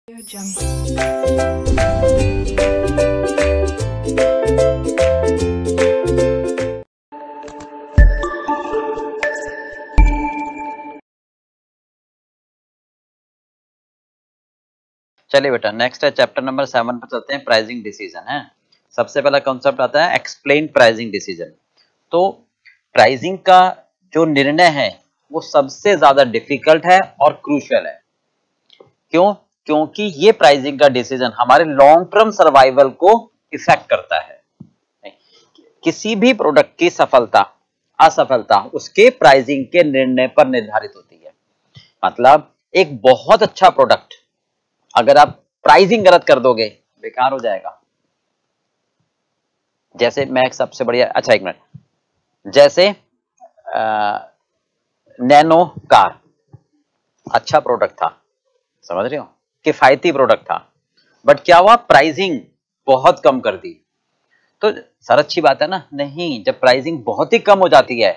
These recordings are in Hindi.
चलिए बेटा, नेक्स्ट है चैप्टर नंबर 7 पर चलते हैं। प्राइसिंग डिसीजन है। सबसे पहला कॉन्सेप्ट आता है एक्सप्लेन प्राइसिंग डिसीजन। तो प्राइसिंग का जो निर्णय है वो सबसे ज्यादा डिफिकल्ट है और क्रूशियल है। क्यों? क्योंकि ये प्राइसिंग का डिसीजन हमारे लॉन्ग टर्म सर्वाइवल को इफेक्ट करता है। किसी भी प्रोडक्ट की सफलता असफलता उसके प्राइसिंग के निर्णय पर निर्धारित होती है। मतलब एक बहुत अच्छा प्रोडक्ट अगर आप प्राइसिंग गलत कर दोगे बेकार हो जाएगा। जैसे मैं एक सबसे बढ़िया, अच्छा एक मिनट, जैसे नैनो कार अच्छा प्रोडक्ट था, समझ रहे हो, किफायती प्रोडक्ट था, बट क्या हुआ, प्राइसिंग बहुत कम कर दी। तो सर अच्छी बात है ना? नहीं, जब प्राइसिंग बहुत ही कम हो जाती है,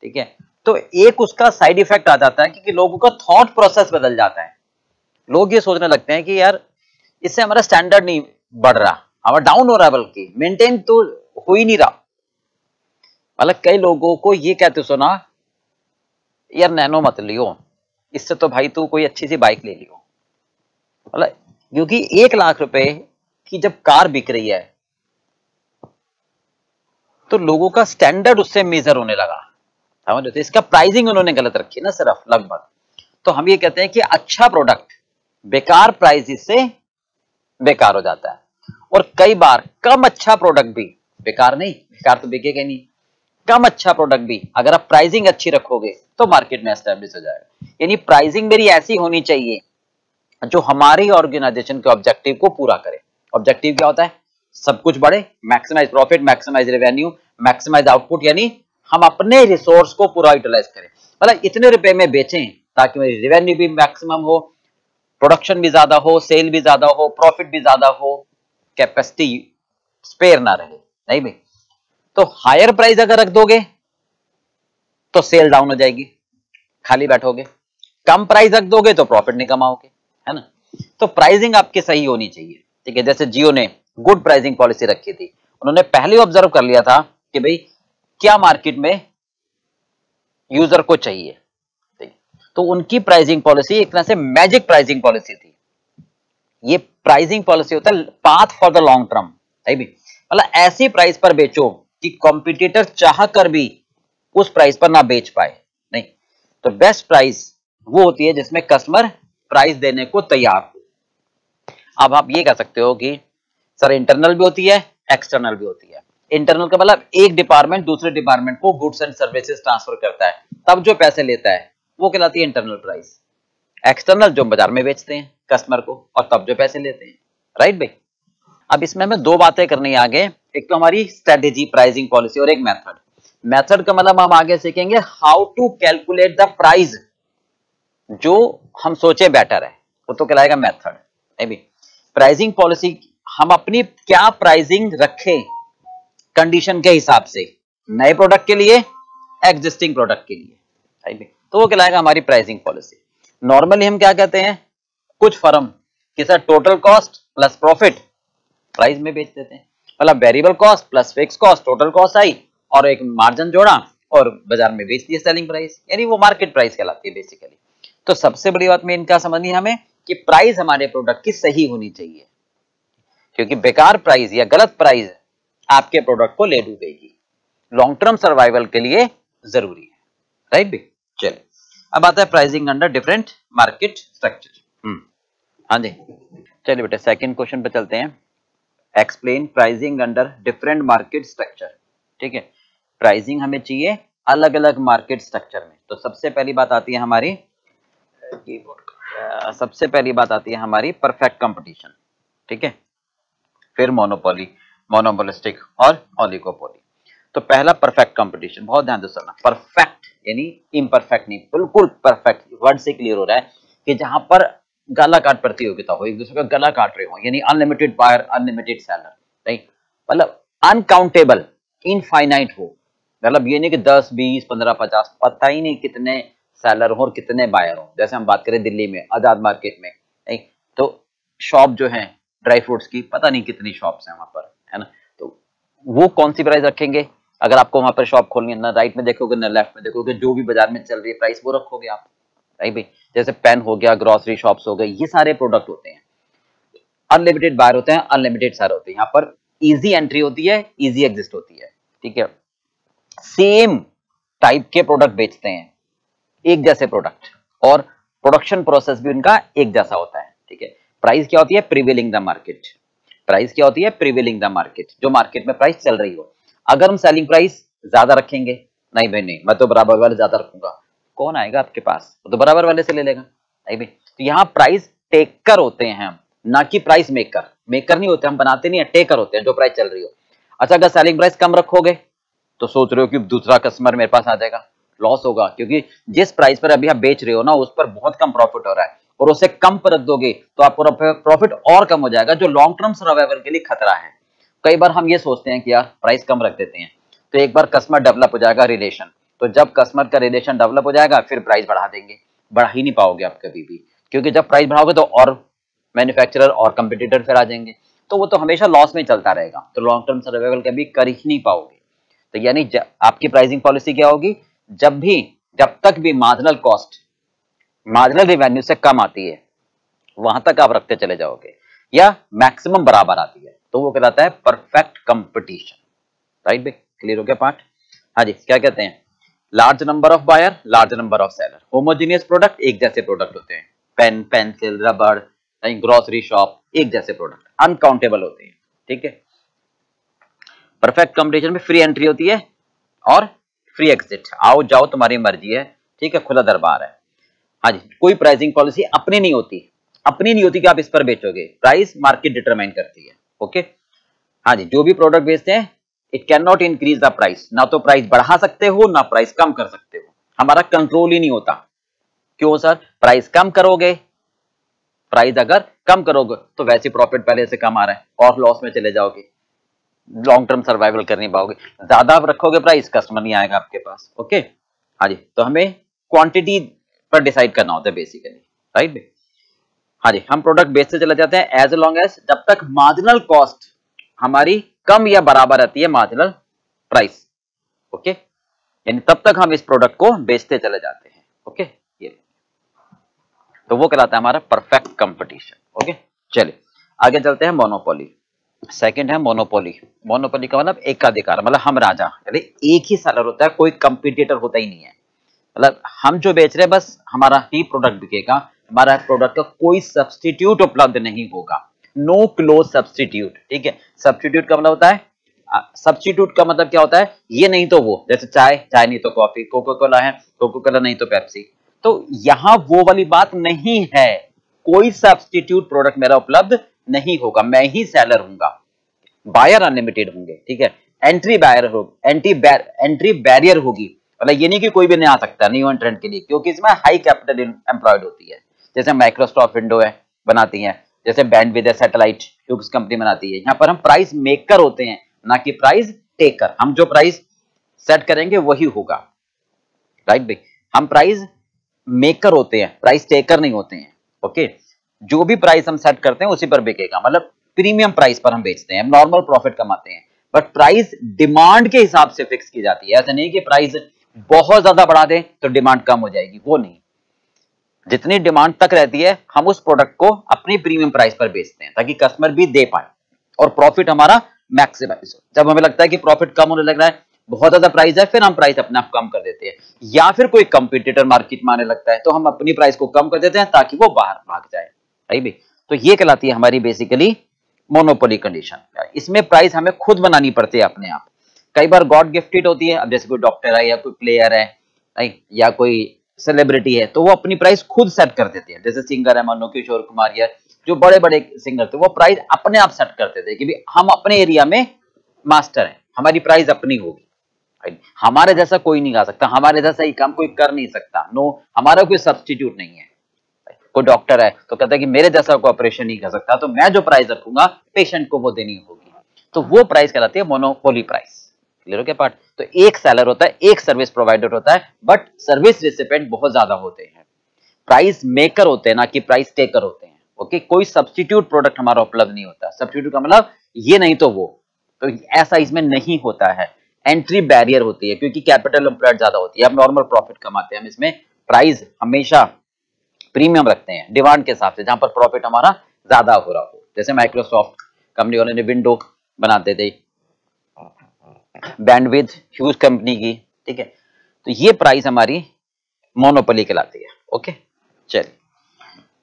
ठीक है, तो एक उसका साइड इफेक्ट आ जाता है कि लोगों का थॉट प्रोसेस बदल जाता है। लोग ये सोचने लगते हैं कि यार इससे हमारा स्टैंडर्ड नहीं बढ़ रहा, हमारा डाउन हो रहा है, बल्कि मेंटेन तो हो ही नहीं रहा। मतलब कई लोगों को ये कहते सुना, यार नैनो मत लियो, इससे तो भाई तू कोई अच्छी सी बाइक ले लियो। मतलब क्योंकि 1 लाख रुपए की जब कार बिक रही है तो लोगों का स्टैंडर्ड उससे मेजर होने लगा, समझ रहे? तो इसका प्राइसिंग उन्होंने गलत रखी ना, सिर्फ लगभग। तो हम ये कहते हैं कि अच्छा प्रोडक्ट बेकार प्राइस से बेकार हो जाता है। और कई बार कम अच्छा प्रोडक्ट भी बेकार नहीं, बेकार तो बिकेगा नहीं, कम अच्छा प्रोडक्ट भी अगर आप प्राइसिंग अच्छी रखोगे तो मार्केट में एस्टेब्लिश हो जाएगा। यानी प्राइसिंग मेरी ऐसी होनी चाहिए जो हमारी ऑर्गेनाइजेशन के ऑब्जेक्टिव को पूरा करे। ऑब्जेक्टिव क्या होता है? सब कुछ बढ़े, maximise profit, maximise revenue, maximise output, यानी हम अपने रिसोर्स को पूरा यूटिलाइज करें। मतलब इतने रुपए में बेचें ताकि मेरी रेवेन्यू भी मैक्सिमम हो, प्रोडक्शन भी ज्यादा हो, सेल भी ज्यादा हो, प्रॉफिट भी ज्यादा हो, कैपेसिटी स्पेयर ना रहे। नहीं भाई, तो हायर प्राइस अगर रख दोगे तो सेल डाउन हो जाएगी, खाली बैठोगे। कम प्राइस रख दोगे तो प्रॉफिट नहीं कमाओगे, है ना? तो प्राइसिंग आपकी सही होनी चाहिए, ठीक है। जैसे जियो ने गुड प्राइसिंग पॉलिसी रखी थी, उन्होंने पहले ऑब्जर्व कर लिया था कि भाई क्या मार्केट में यूजर को चाहिए, ठीक। तो उनकी प्राइसिंग पॉलिसी एक तरह से मैजिक प्राइसिंग पॉलिसी थी। ये प्राइसिंग पॉलिसी होता है path for the long term, है भी। मतलब ऐसी प्राइस पर बेचो कि कॉम्पिटिटर चाह कर भी उस प्राइस पर ना बेच पाए। नहीं, तो बेस्ट प्राइस वो होती है जिसमें कस्टमर प्राइस देने को तैयार हो। अब आप ये कह सकते हो कि सर इंटरनल भी होती है, एक्सटर्नल भी होती है। इंटरनल का मतलब एक डिपार्टमेंट दूसरे डिपार्टमेंट को गुड्स एंड सर्विसेज ट्रांसफर करता है, तब जो पैसे लेता है वो कहलाती है इंटरनल प्राइस। एक्सटर्नल जो बाजार में बेचते हैं कस्टमर को और तब जो पैसे लेते हैं, राइट भाई। अब इसमें हमें दो बातें करनी है आगे, एक तो हमारी स्ट्रेटेजी प्राइसिंग पॉलिसी और एक मेथड। मेथड का मतलब हम आगे सीखेंगे how to calculate the price जो हम सोचे बेटर है, वो तो कहलाएगा मेथड, है भी। प्राइसिंग पॉलिसी हम अपनी क्या प्राइसिंग रखें कंडीशन के हिसाब से, नए प्रोडक्ट के लिए, एग्जिस्टिंग प्रोडक्ट के लिए, है भी। तो वो कहलाएगा हमारी प्राइसिंग पॉलिसी। नॉर्मली हम क्या कहते हैं, कुछ फर्म कि sir total cost plus profit price में बेच देते हैं। मतलब variable cost plus fix cost, total cost आई और एक मार्जिन जोड़ा और बाजार में बेच दिया सेलिंग प्राइस, यानी वो मार्केट प्राइस कहलाती है बेसिकली। तो सबसे बड़ी बात में इनका समझनी है हमें कि प्राइस हमारे प्रोडक्ट की सही होनी चाहिए, क्योंकि बेकार प्राइस या गलत प्राइस आपके प्रोडक्ट को ले डूबेगी। लॉन्ग टर्म सर्वाइवल के लिए जरूरी है, राइट भी। चलिए अब आता है pricing under different market structure. हाँ जी, चलिए बेटा सेकंड क्वेश्चन पे चलते हैं। Explain pricing under different market structure, ठीक है। प्राइसिंग हमें चाहिए अलग अलग मार्केट स्ट्रक्चर में। तो सबसे पहली बात आती है हमारी परफेक्ट कंपटीशन, ठीक है। फिर मोनोपोली, मोनोपोलिस्टिक और ओलिगोपोली। तो पहला परफेक्ट कंपटीशन, बहुत ध्यान से सुनना। परफेक्ट यानी इम्परफेक्ट नहीं, बिल्कुल परफेक्ट। वर्ड से क्लियर हो रहा है कि जहां पर गला काट प्रतियोगिता हो, एक दूसरे का गला काट रहे हो, यानी अनलिमिटेड बायर अनलिमिटेड सेलर, नहीं, मतलब अनकाउंटेबल इनफाइनाइट हो। मतलब ये नहीं कि 10 20 15 50 पता ही नहीं कितने सेलर हो और कितने बायर हो। जैसे हम बात करें दिल्ली में आजाद मार्केट में, नहीं, तो शॉप जो है ड्राई फ्रूट्स की, पता नहीं कितनी शॉप्स हैं वहां पर, है ना, तो वो कौन सी प्राइस रखेंगे? अगर आपको वहां पर शॉप खोलनी है, ना राइट में देखोगे ना लेफ्ट में देखोगे, जो भी बाजार में चल रही है प्राइस वो रखोगे आप, राइट भाई। जैसे पेन हो गया, ग्रोसरी शॉप्स हो गए, ये सारे प्रोडक्ट होते हैं, अनलिमिटेड बायर होते हैं, अनलिमिटेड सेल होते हैं। यहाँ पर इजी एंट्री होती है, इजी एग्जिट होती है, ठीक है। सेम टाइप के प्रोडक्ट बेचते हैं, एक जैसे प्रोडक्ट, और प्रोडक्शन प्रोसेस भी उनका एक जैसा होता है, ठीक है। प्राइस क्या होती है? Prevailing the market. प्राइस क्या होती है? प्रिवेलिंग द मार्केट, जो मार्केट में प्राइस चल रही हो। अगर हम सेलिंग प्राइस ज्यादा रखेंगे, नहीं भाई नहीं, मैं तो बराबर वाले ज्यादा रखूंगा, कौन आएगा आपके पास? वो तो बराबर वाले से ले लेगा, नहीं भाई। तो यहाँ प्राइस टेकर होते हैं हम, ना कि प्राइस मेकर। मेकर नहीं होते, हम बनाते नहीं है, टेकर होते हैं, जो प्राइस चल रही हो। अच्छा, अगर सेलिंग प्राइस कम रखोगे तो सोच रहे हो कि दूसरा कस्टमर मेरे पास आ जाएगा, लॉस होगा, क्योंकि जिस प्राइस पर अभी आप बेच रहे हो ना, उस पर बहुत कम प्रॉफिट हो रहा है, और उसे कम पर रख दोगे तो आपको प्रॉफिट और कम हो जाएगा, जो लॉन्ग टर्म सर्वाइवल के लिए खतरा है। कई बार हम ये सोचते हैं कि यार प्राइस कम रख देते हैं, तो एक बार कस्टमर डेवलप हो जाएगा रिलेशन, तो जब कस्टमर का रिलेशन डेवलप हो जाएगा फिर प्राइस बढ़ा देंगे। बढ़ा ही नहीं पाओगे आप कभी भी, क्योंकि जब प्राइस बढ़ाओगे तो और मैन्युफैक्चरर और कंपटीटर फिर आ जाएंगे, तो वो तो हमेशा लॉस में चलता रहेगा, तो लॉन्ग टर्म सर्वाइवल कभी कर ही नहीं पाओगे। तो यानी आपकी प्राइसिंग पॉलिसी क्या होगी? जब तक भी मार्जिनल कॉस्ट मार्जिनल रिवेन्यू से कम आती है, वहां तक आप रखते चले जाओगे, या मैक्सिमम बराबर आती है, तो वो कहलाता है परफेक्ट कंपटीशन, राइट भाई? क्लियर हो गया पार्ट? हाँ जी, क्या कहते हैं? Large number of buyer, large number of seller, homogeneous product, एक जैसे प्रोडक्ट होते हैं, पेन, पेंसिल, रबड़, ग्रोसरी शॉप, एक जैसे प्रोडक्ट, अनकाउंटेबल होते हैं, ठीक है। परफेक्ट कंपटीशन में फ्री एंट्री होती है और फ्री एग्जिट, आओ जाओ तुम्हारी मर्जी है, ठीक है, खुला दरबार है। हाँ जी, कोई प्राइसिंग पॉलिसी अपनी नहीं होती, अपनी नहीं होती कि आप इस पर बेचोगे, प्राइस मार्केट डिटरमाइन करती है, ओके। हाँ जी, जो भी प्रोडक्ट बेचते हैं, it can not increase the price, ना तो प्राइस बढ़ा सकते हो ना प्राइस कम कर सकते हो, हमारा कंट्रोल ही नहीं होता। क्यों सर? प्राइस कम करोगे, प्राइस अगर कम करोगे तो वैसे प्रॉफिट पहले से कम आ रहा है और लॉस में चले जाओगे, लॉन्ग टर्म सर्वाइवल कर नहीं पाओगे। ज्यादा आप रखोगे प्राइस, कस्टमर नहीं आएगा आपके पास, ओके। हाँ जी, तो हमें क्वांटिटी पर डिसाइड करना होता है बेसिकली, राइट। हाँ जी, हम प्रोडक्ट बेचते चले जाते हैं एज लॉन्ग एज जब तक मार्जिनल कॉस्ट हमारी कम या बराबर रहती है मार्जिनल प्राइस, ओके, यानी तब तक हम इस प्रोडक्ट को बेचते चले जाते हैं, ओके। ये तो वो कहलाता है हमारा परफेक्ट कंपटीशन, ओके। चलिए आगे चलते हैं, मोनोपोली। सेकंड है मोनोपोली। मोनोपोली का मतलब एकाधिकार, मतलब हम राजा, यानी एक ही सेलर होता है, कोई कंपटीटर होता ही नहीं है, मतलब हम जो बेच रहे हैं बस हमारा ही प्रोडक्ट बिकेगा, हमारा प्रोडक्ट का कोई सब्स्टिट्यूट उपलब्ध नहीं होगा, नो क्लोज सब्स्टिट्यूट, ठीक है। सब्स्टिट्यूट का मतलब होता है, सब्स्टिट्यूट का मतलब क्या होता है? ये नहीं तो वो, जैसे चाय, चाय नहीं तो कॉफी, कोको कोला है, कोको कोला नहीं तो पेप्सी, तो यहां वो वाली बात नहीं है, कोई सब्स्टिट्यूट प्रोडक्ट मेरा उपलब्ध नहीं होगा, मैं ही सेलर हूंगा, बायर अनलिमिटेड होंगे, ठीक है। एंट्री बायर होगी, एंट्री बैरियर होगी, मतलब ये नहीं कि कोई भी नहीं आ सकता न्यू एंट्रेंट के लिए, क्योंकि इसमें हाई कैपिटल एम्प्लॉयड होती है, जैसे माइक्रोसॉफ्ट विंडो है बनाती है, जैसे बैंडविड्थ है, सैटेलाइट ह्यूग्स कंपनी बनाती है। यहाँ पर हम प्राइस मेकर होते हैं, ना कि प्राइस टेकर, हम जो प्राइस सेट करेंगे वही होगा, राइट भाई। हम प्राइस मेकर होते हैं, प्राइस टेकर नहीं होते हैं, ओके। जो भी प्राइस हम सेट करते हैं उसी पर बिकेगा, मतलब प्रीमियम प्राइस पर हम बेचते हैं, नॉर्मल प्रॉफिट कमाते हैं, बट प्राइस डिमांड के हिसाब से फिक्स की जाती है, ऐसा नहीं कि प्राइस बहुत ज्यादा बढ़ा दें तो डिमांड कम हो जाएगी, वो नहीं, जितनी डिमांड तक रहती है हम उस प्रोडक्ट को अपनी प्रीमियम प्राइस पर बेचते हैं, ताकि कस्टमर भी दे पाए और प्रॉफिट हमारा मैक्सिमाइज हो। जब हमें लगता है कि प्रॉफिट कम होने लग रहा है, बहुत ज्यादा प्राइस है, फिर हम प्राइस अपने आप कम कर देते हैं, या फिर कोई कंपटीटर मार्केट में आने लगता है तो हम अपनी प्राइस को कम कर देते हैं ताकि वो बाहर भाग जाए, राइट भाई। तो ये कहलाती है हमारी बेसिकली मोनोपोली कंडीशन। इसमें प्राइस हमें खुद बनानी पड़ती है अपने आप, कई बार गॉड गिफ्टेड होती है, अब जैसे कोई डॉक्टर है या कोई प्लेयर है, राइट, या कोई सेलिब्रिटी है, तो वो अपनी प्राइस खुद सेट कर देते हैं, जैसे सिंगर है मानो किशोर कुमार या जो बड़े बड़े सिंगर थे, वो प्राइस अपने आप सेट करते थे कि भी हम अपने एरिया में मास्टर हैं, हमारी प्राइस अपनी होगी, राइट। हमारे जैसा कोई नहीं गा सकता, हमारे जैसा ही काम कोई कर नहीं सकता, नो, हमारा कोई सब्स्टिट्यूट नहीं है। कोई डॉक्टर है तो कहता है कि मेरे जैसा कोई ऑपरेशन नहीं कर सकता, तो मैं जो प्राइस रखूंगा पेशेंट को वो देनी होगी, तो वो प्राइस कहलाती है मोनोपोली प्राइस। क्लियर हो गया पार्ट? तो एक सेलर होता है, एक सर्विस प्रोवाइडर होता है, बट सर्विस रिसिपेंट बहुत ज्यादा होते हैं, प्राइस मेकर होते हैं ना कि प्राइस टेकर होते हैं, ओके, कोई सब्स्टिट्यूट प्रोडक्ट हमारा उपलब्ध नहीं होता। सब्स्टिट्यूट का मतलब ये नहीं तो वो, तो ऐसा इसमें नहीं होता है। एंट्री बैरियर होती है क्योंकि कैपिटल एम्प्लॉयड ज्यादा होती है, हम नॉर्मल प्रॉफिट कमाते हैं, हम इसमें प्राइस हमेशा प्रीमियम रखते हैं डिमांड के हिसाब से, जहां पर प्रॉफिट हमारा ज्यादा हो रहा हो। जैसे माइक्रोसॉफ्ट कंपनी वाले ने विंडो बनाते थे, बैंडविड्थ ह्यूज कंपनी की, ठीक है, तो ये प्राइस हमारी मोनोपोली कहलाती है। ओके, चलिए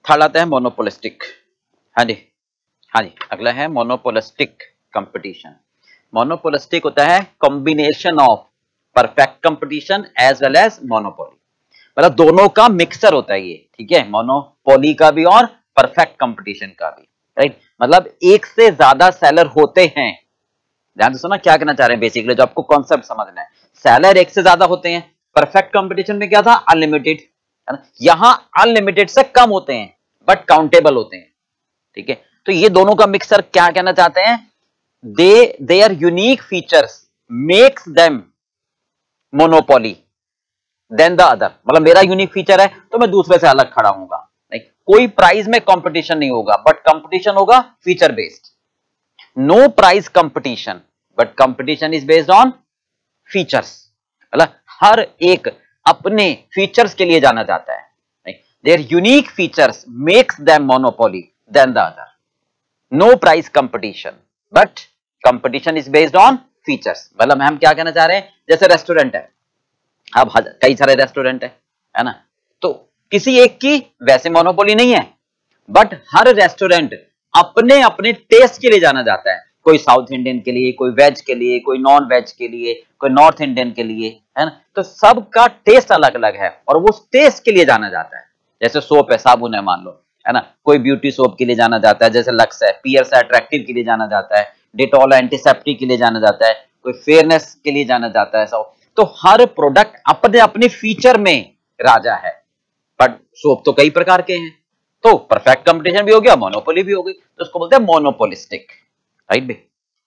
थर्ड आता है मोनोपोलिस्टिक। हाँ जी, हाँ जी, अगला है मोनोपोलिस्टिक कंपटीशन। मोनोपोलिस्टिक होता है combination of perfect competition as well as monopoly, मतलब दोनों का मिक्सर होता है ये, ठीक है, मोनोपोली का भी और परफेक्ट कंपटीशन का भी, राइट। मतलब एक से ज्यादा सेलर होते हैं, ध्यान से सुना क्या कहना चाह रहे हैं बेसिकली, जो आपको कॉन्सेप्ट समझना है। सेलर एक से ज्यादा होते हैं, परफेक्ट कंपटीशन में क्या था, अनलिमिटेड, है ना। यहां अनलिमिटेड से कम होते हैं बट काउंटेबल होते हैं, ठीक है। तो ये दोनों का मिक्सर क्या कहना चाहते हैं, their unique features makes them monopoly than the other, मतलब मेरा यूनिक फीचर है तो मैं दूसरे से अलग खड़ा हूंगा, नहीं, कोई प्राइस में कंपटीशन नहीं होगा बट कंपटीशन होगा feature based. No price competition but competition is based on features, मतलब हर एक अपने फीचर्स के लिए जाना जाता है, their unique features makes them monopoly than the other. No price competition but competition is based on features, मतलब हम क्या कहना चाह रहे हैं, जैसे रेस्टोरेंट है, अब कई सारे रेस्टोरेंट है ना, तो किसी एक की वैसे मोनोपोली नहीं है बट हर रेस्टोरेंट अपने अपने टेस्ट के लिए जाना जाता है, कोई साउथ इंडियन के लिए, कोई वेज के लिए, कोई नॉन वेज के लिए, कोई नॉर्थ इंडियन के लिए, है ना। तो सबका टेस्ट अलग अलग है और वो टेस्ट के लिए जाना जाता है। जैसे सोप है, साबुन है, मान लो, है ना, कोई ब्यूटी सोप के लिए जाना जाता है, जैसे लक्स है, पियर्स है अट्रैक्टिव के लिए जाना जाता है, डिटॉल एंटीसेप्टिक के लिए जाना जाता है, कोई फेयरनेस के लिए जाना जाता है। तो हर प्रोडक्ट अपने अपने फीचर में राजा है, बट सोप तो कई प्रकार के हैं, तो परफेक्ट कंपटीशन भी हो गया, मोनोपोली भी हो गई, तो उसको बोलते हैं मोनोपोलिस्टिक, राइट भाई।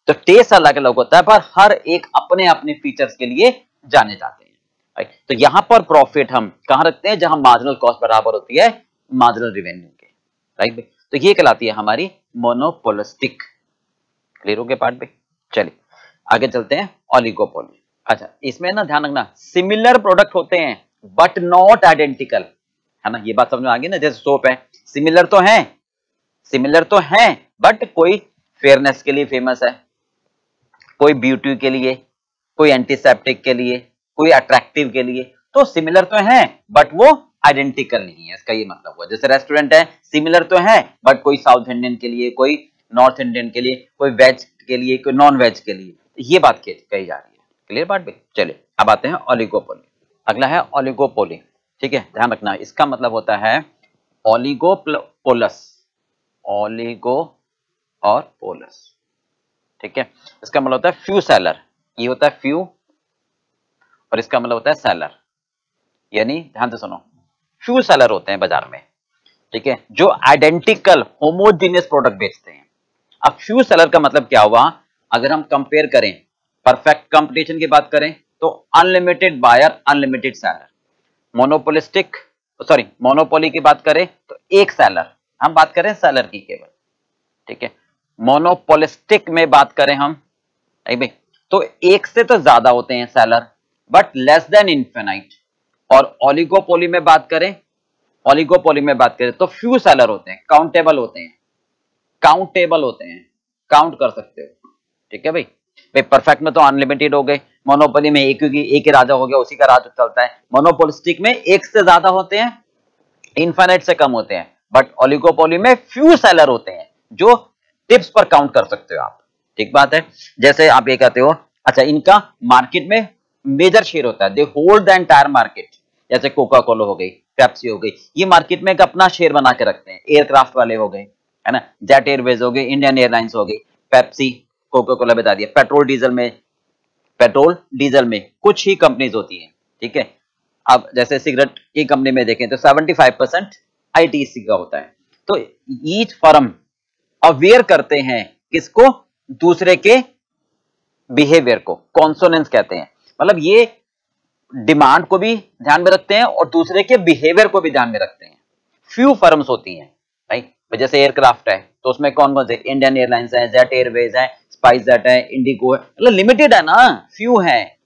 तो टेस्ट अलग अलग होता है पर हर एक अपने अपने फीचर्स के लिए जाने जाते हैं, राइट। तो यहां पर प्रॉफिट हम कहां रखते हैं, जहां मार्जिनल कॉस्ट बराबर होती है मार्जिनल रेवेन्यू के, राइट भाई। तो ये कहलाती है हमारी मोनोपोलिस्टिक। क्लियर हो गया पार्ट भाई। चलिए आगे चलते हैं, ओलिगोपोली। अच्छा, इसमें ना ध्यान रखना, सिमिलर प्रोडक्ट होते हैं बट नॉट आइडेंटिकल, है ना, ये बात समझ में आ गई ना। जैसे सोप है, सिमिलर तो हैं बट कोई फेयरनेस के लिए फेमस है, कोई ब्यूटी के लिए, कोई एंटीसेप्टिक के लिए, कोई अट्रैक्टिव के लिए, तो सिमिलर तो हैं बट वो आइडेंटिकल नहीं है, इसका ये मतलब हुआ। जैसे रेस्टोरेंट है, सिमिलर तो है बट कोई साउथ इंडियन के लिए, कोई नॉर्थ इंडियन के लिए, कोई वेज के लिए, कोई नॉन वेज के लिए, ये बात कही जा रही है। क्लियर बात भी। चलिए अब आते हैं ओलिगोपोली। अगला है ओलिगोपोली, ठीक है, ध्यान रखना, इसका मतलब होता है ओलिगोपोलस, ओलिगो और पोलस, ठीक है। इसका मतलब होता है फ्यू सेलर, ये होता है फ्यू, और इसका मतलब होता है सेलर, यानी ध्यान से सुनो, फ्यू सेलर होते हैं बाजार में, ठीक है, जो आइडेंटिकल होमोजेनियस प्रोडक्ट बेचते हैं। अब फ्यू सेलर का मतलब क्या हुआ, अगर हम कंपेयर करें, परफेक्ट कंपटीशन की बात करें तो unlimited buyer unlimited seller, monopoly की बात करें तो एक सेलर, हम बात करें सेलर की केवल, ठीक है। मोनोपोलिस्टिक में बात करें हम, भाई, तो एक से तो ज्यादा होते हैं seller but less than infinite, और ओलिगोपोली में बात करें तो फ्यू सेलर होते हैं, काउंटेबल होते हैं, काउंट कर सकते हो, ठीक है भाई। परफेक्ट में तो अनलिमिटेड हो गए, मोनोपोली में एक ही राजा हो गया, उसी का राज चलता है। मोनोपोलिस्टिक में एक से ज्यादा होते हैं, इनफाइनाइट से कम होते हैं, बट ओलिगोपोली में फ्यू सेलर होते हैं जो टिप्स पर काउंट कर सकते हो आप, ठीक बात है। जैसे आप ये कहते हो, अच्छा, इनका मार्केट में मेजर शेयर होता है, they hold the entire market, जैसे कोका कोला हो गई, पेप्सी हो गई, ये मार्केट में एक अपना शेयर बना के रखते हैं। एयरक्राफ्ट वाले हो गए, है ना, जेट एयरवेज हो गई, इंडियन एयरलाइंस हो गई, पेप्सी, कोका कोला बता दिया। पेट्रोल डीजल में कुछ ही कंपनीज होती हैं, ठीक है। अब जैसे सिगरेट की कंपनी में देखें तो 75% आईटीसी का होता है। तो ईच फर्म अवेयर करते हैं किसको, दूसरे के बिहेवियर को, कॉन्सोनेंस कहते हैं, मतलब ये डिमांड को भी ध्यान में रखते हैं और दूसरे के बिहेवियर को भी ध्यान में रखते हैं। फ्यू फर्म्स होती हैं, राइट, जैसे एयरक्राफ्ट है तो उसमें कौन कौन से, इंडियन एयरलाइंस है, जेट एयरवेज है, स्पाइस जेट है, इंडिगो है, मतलब लिमिटेड है ना, फ्यू है,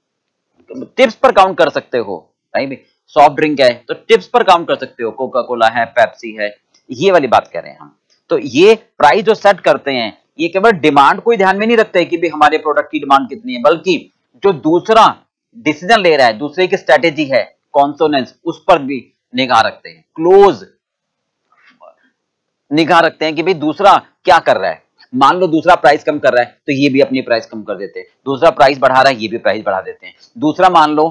टिप्स पर काउंट कर सकते हो। राइट, सॉफ्ट ड्रिंक है तो टिप्स पर काउंट कर सकते हो, कोका कोला है, पेप्सी है, ये वाली बात कर रहे हैं हम। तो ये प्राइस जो सेट करते हैं ये केवल डिमांड को ध्यान में नहीं रखते कि भाई हमारे प्रोडक्ट की डिमांड कितनी है, बल्कि जो दूसरा डिसीजन ले रहा है, दूसरे की स्ट्रेटेजी है, कॉन्सोनेंस, उस पर भी निगाह रखते हैं, क्लोज निगाह रखते हैं कि भाई दूसरा क्या कर रहा है। मान लो दूसरा प्राइस कम कर रहा है तो ये भी अपनी प्राइस कम कर देते हैं, दूसरा प्राइस बढ़ा रहा है ये भी प्राइस बढ़ा देते हैं, दूसरा मान लो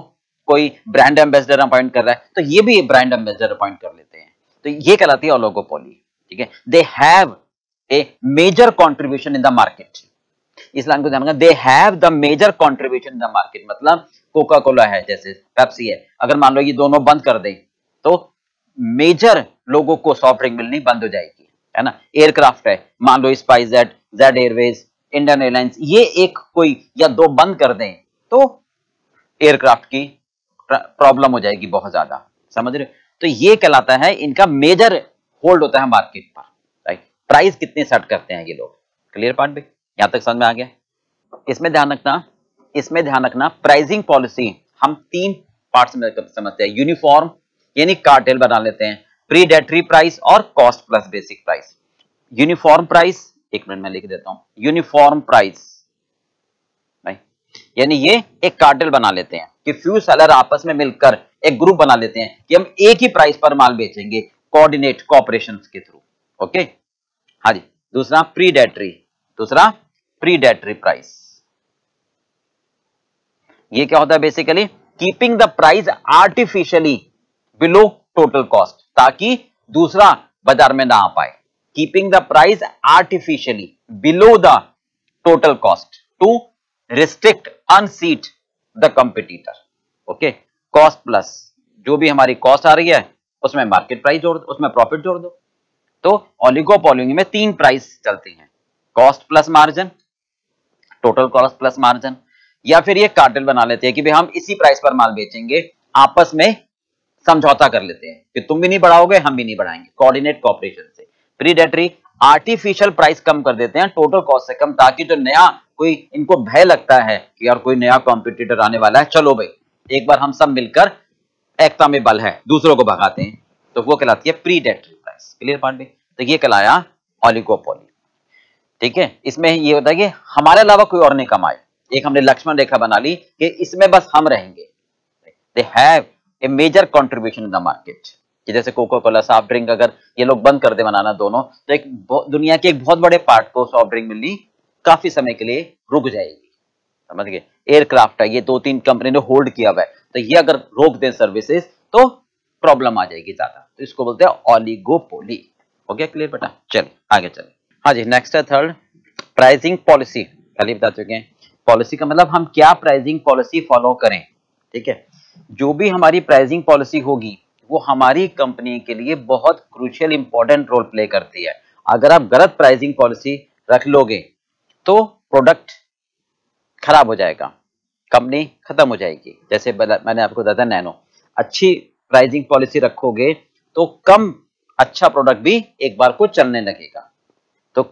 कोई ब्रांड एम्बेसडर अपॉइंट कर रहा है तो ये भी ब्रांड एम्बेसडर अपॉइंट कर लेते हैं। तो ये कहलाती है ओलिगोपोली। ठीक है, they have a major contribution in the market. इस लाइन को ध्यान रखना, they have the major contribution in the market, मतलब कोका कोला है जैसे पेप्सी है, अगर मान लो ये दोनों बंद कर दें तो मेजर लोगों को सॉफ्ट ड्रिंक मिलनी बंद हो जाएगी, है ना। एयरक्राफ्ट है, मान लो Spice Jet, Jet Airways, Indian Airlines, ये एक कोई या दो बंद कर दें तो एयरक्राफ्ट की प्रॉब्लम हो जाएगी बहुत ज्यादा, समझ रहे हो। तो ये कहलाता है इनका मेजर होल्ड होता है मार्केट पर। राइट, प्राइस कितने सेट करते हैं ये लोग। क्लियर पार्ट भी यहां तक समझ में आ गया। इसमें ध्यान रखना प्राइसिंग पॉलिसी हम तीन पार्ट्स में समझते हैं। यूनिफॉर्म यानी कार्टेल बना लेते हैं, प्रीडेटरी प्राइस और cost plus basic price. Uniform price, एक मिनट में लिख देता हूं, यूनिफॉर्म प्राइस यानी ये एक कार्टेल बना लेते हैं कि फ्यू सेलर आपस में मिलकर एक ग्रुप बना लेते हैं कि हम एक ही प्राइस पर माल बेचेंगे, कोऑर्डिनेट कोऑपरेशन के थ्रू। ओके, हाँ जी। दूसरा प्रीडेटरी प्राइस, ये क्या होता है basically, keeping the price artificially below total cost, ताकि दूसरा बाजार में ना आ पाए। Keeping the price artificially below the total cost to restrict unseat the competitor. Okay, cost plus जो भी हमारी कॉस्ट आ रही है उसमें मार्केट प्राइस जोड़ दो, उसमें प्रॉफिट जोड़ दो। तो ओलिगोपोली में तीन प्राइस चलती हैं, cost plus margin, total cost plus margin, या फिर ये कार्टेल बना लेते हैं कि भाई हम इसी प्राइस पर माल बेचेंगे, आपस में समझौता कर लेते हैं कि तुम भी नहीं बढ़ाओगे हम भी नहीं बढ़ाएंगे, कोऑर्डिनेट कोऑपरेशन से। प्रीडेटरी आर्टिफिशियल प्राइस कम कर देते हैं टोटल कॉस्ट से कम, ताकि जो नया कोई इनको भय लगता है कि यार कोई नया कॉम्पिटिटर आने वाला है, चलो भाई एक बार हम सब मिलकर एकता में बल है, दूसरों को भगाते हैं, तो वो कहलाती है प्रीडेटरी प्राइस। क्लियर पार्ट भी, तो ये कहलाया ओलिगोपोली। ठीक है, इसमें ये होता है कि हमारे अलावा कोई और नहीं कमाए, एक हमने लक्ष्मण रेखा बना ली कि इसमें बस हम रहेंगे। They have a major contribution in the market, कि जैसे कोका कोला सॉफ्ट ड्रिंक अगर ये लोग बंद कर दे बनाना दोनों, तो एक दुनिया के एक बहुत बड़े पार्ट को सॉफ्ट ड्रिंक मिलनी काफी समय के लिए रुक जाएगी, समझ गए। एयरक्राफ्ट है, ये दो तीन कंपनी ने होल्ड किया हुआ है, तो ये अगर रोक दें सर्विसेज तो प्रॉब्लम आ जाएगी ज्यादा, तो इसको बोलते हैं ओलिगोपोली। हो गया क्लियर बेटा, चलिए आगे चले। हाँ जी, नेक्स्ट है थर्ड, प्राइसिंग पॉलिसी। पहले बता चुके हैं, पॉलिसी का मतलब हम क्या प्राइसिंग पॉलिसी फॉलो करें। ठीक है, जो भी हमारी प्राइसिंग पॉलिसी होगी वो हमारी कंपनी के लिए बहुत क्रूशियल इंपॉर्टेंट रोल प्ले करती है। अगर आप गलत प्राइसिंग पॉलिसी रख लोगे तो प्रोडक्ट खराब हो जाएगा, कंपनी खत्म हो जाएगी। जैसे मैंने आपको बताया नैनो, अच्छी प्राइसिंग पॉलिसी रखोगे तो कम अच्छा प्रोडक्ट भी एक बार को चलने लगेगा। तो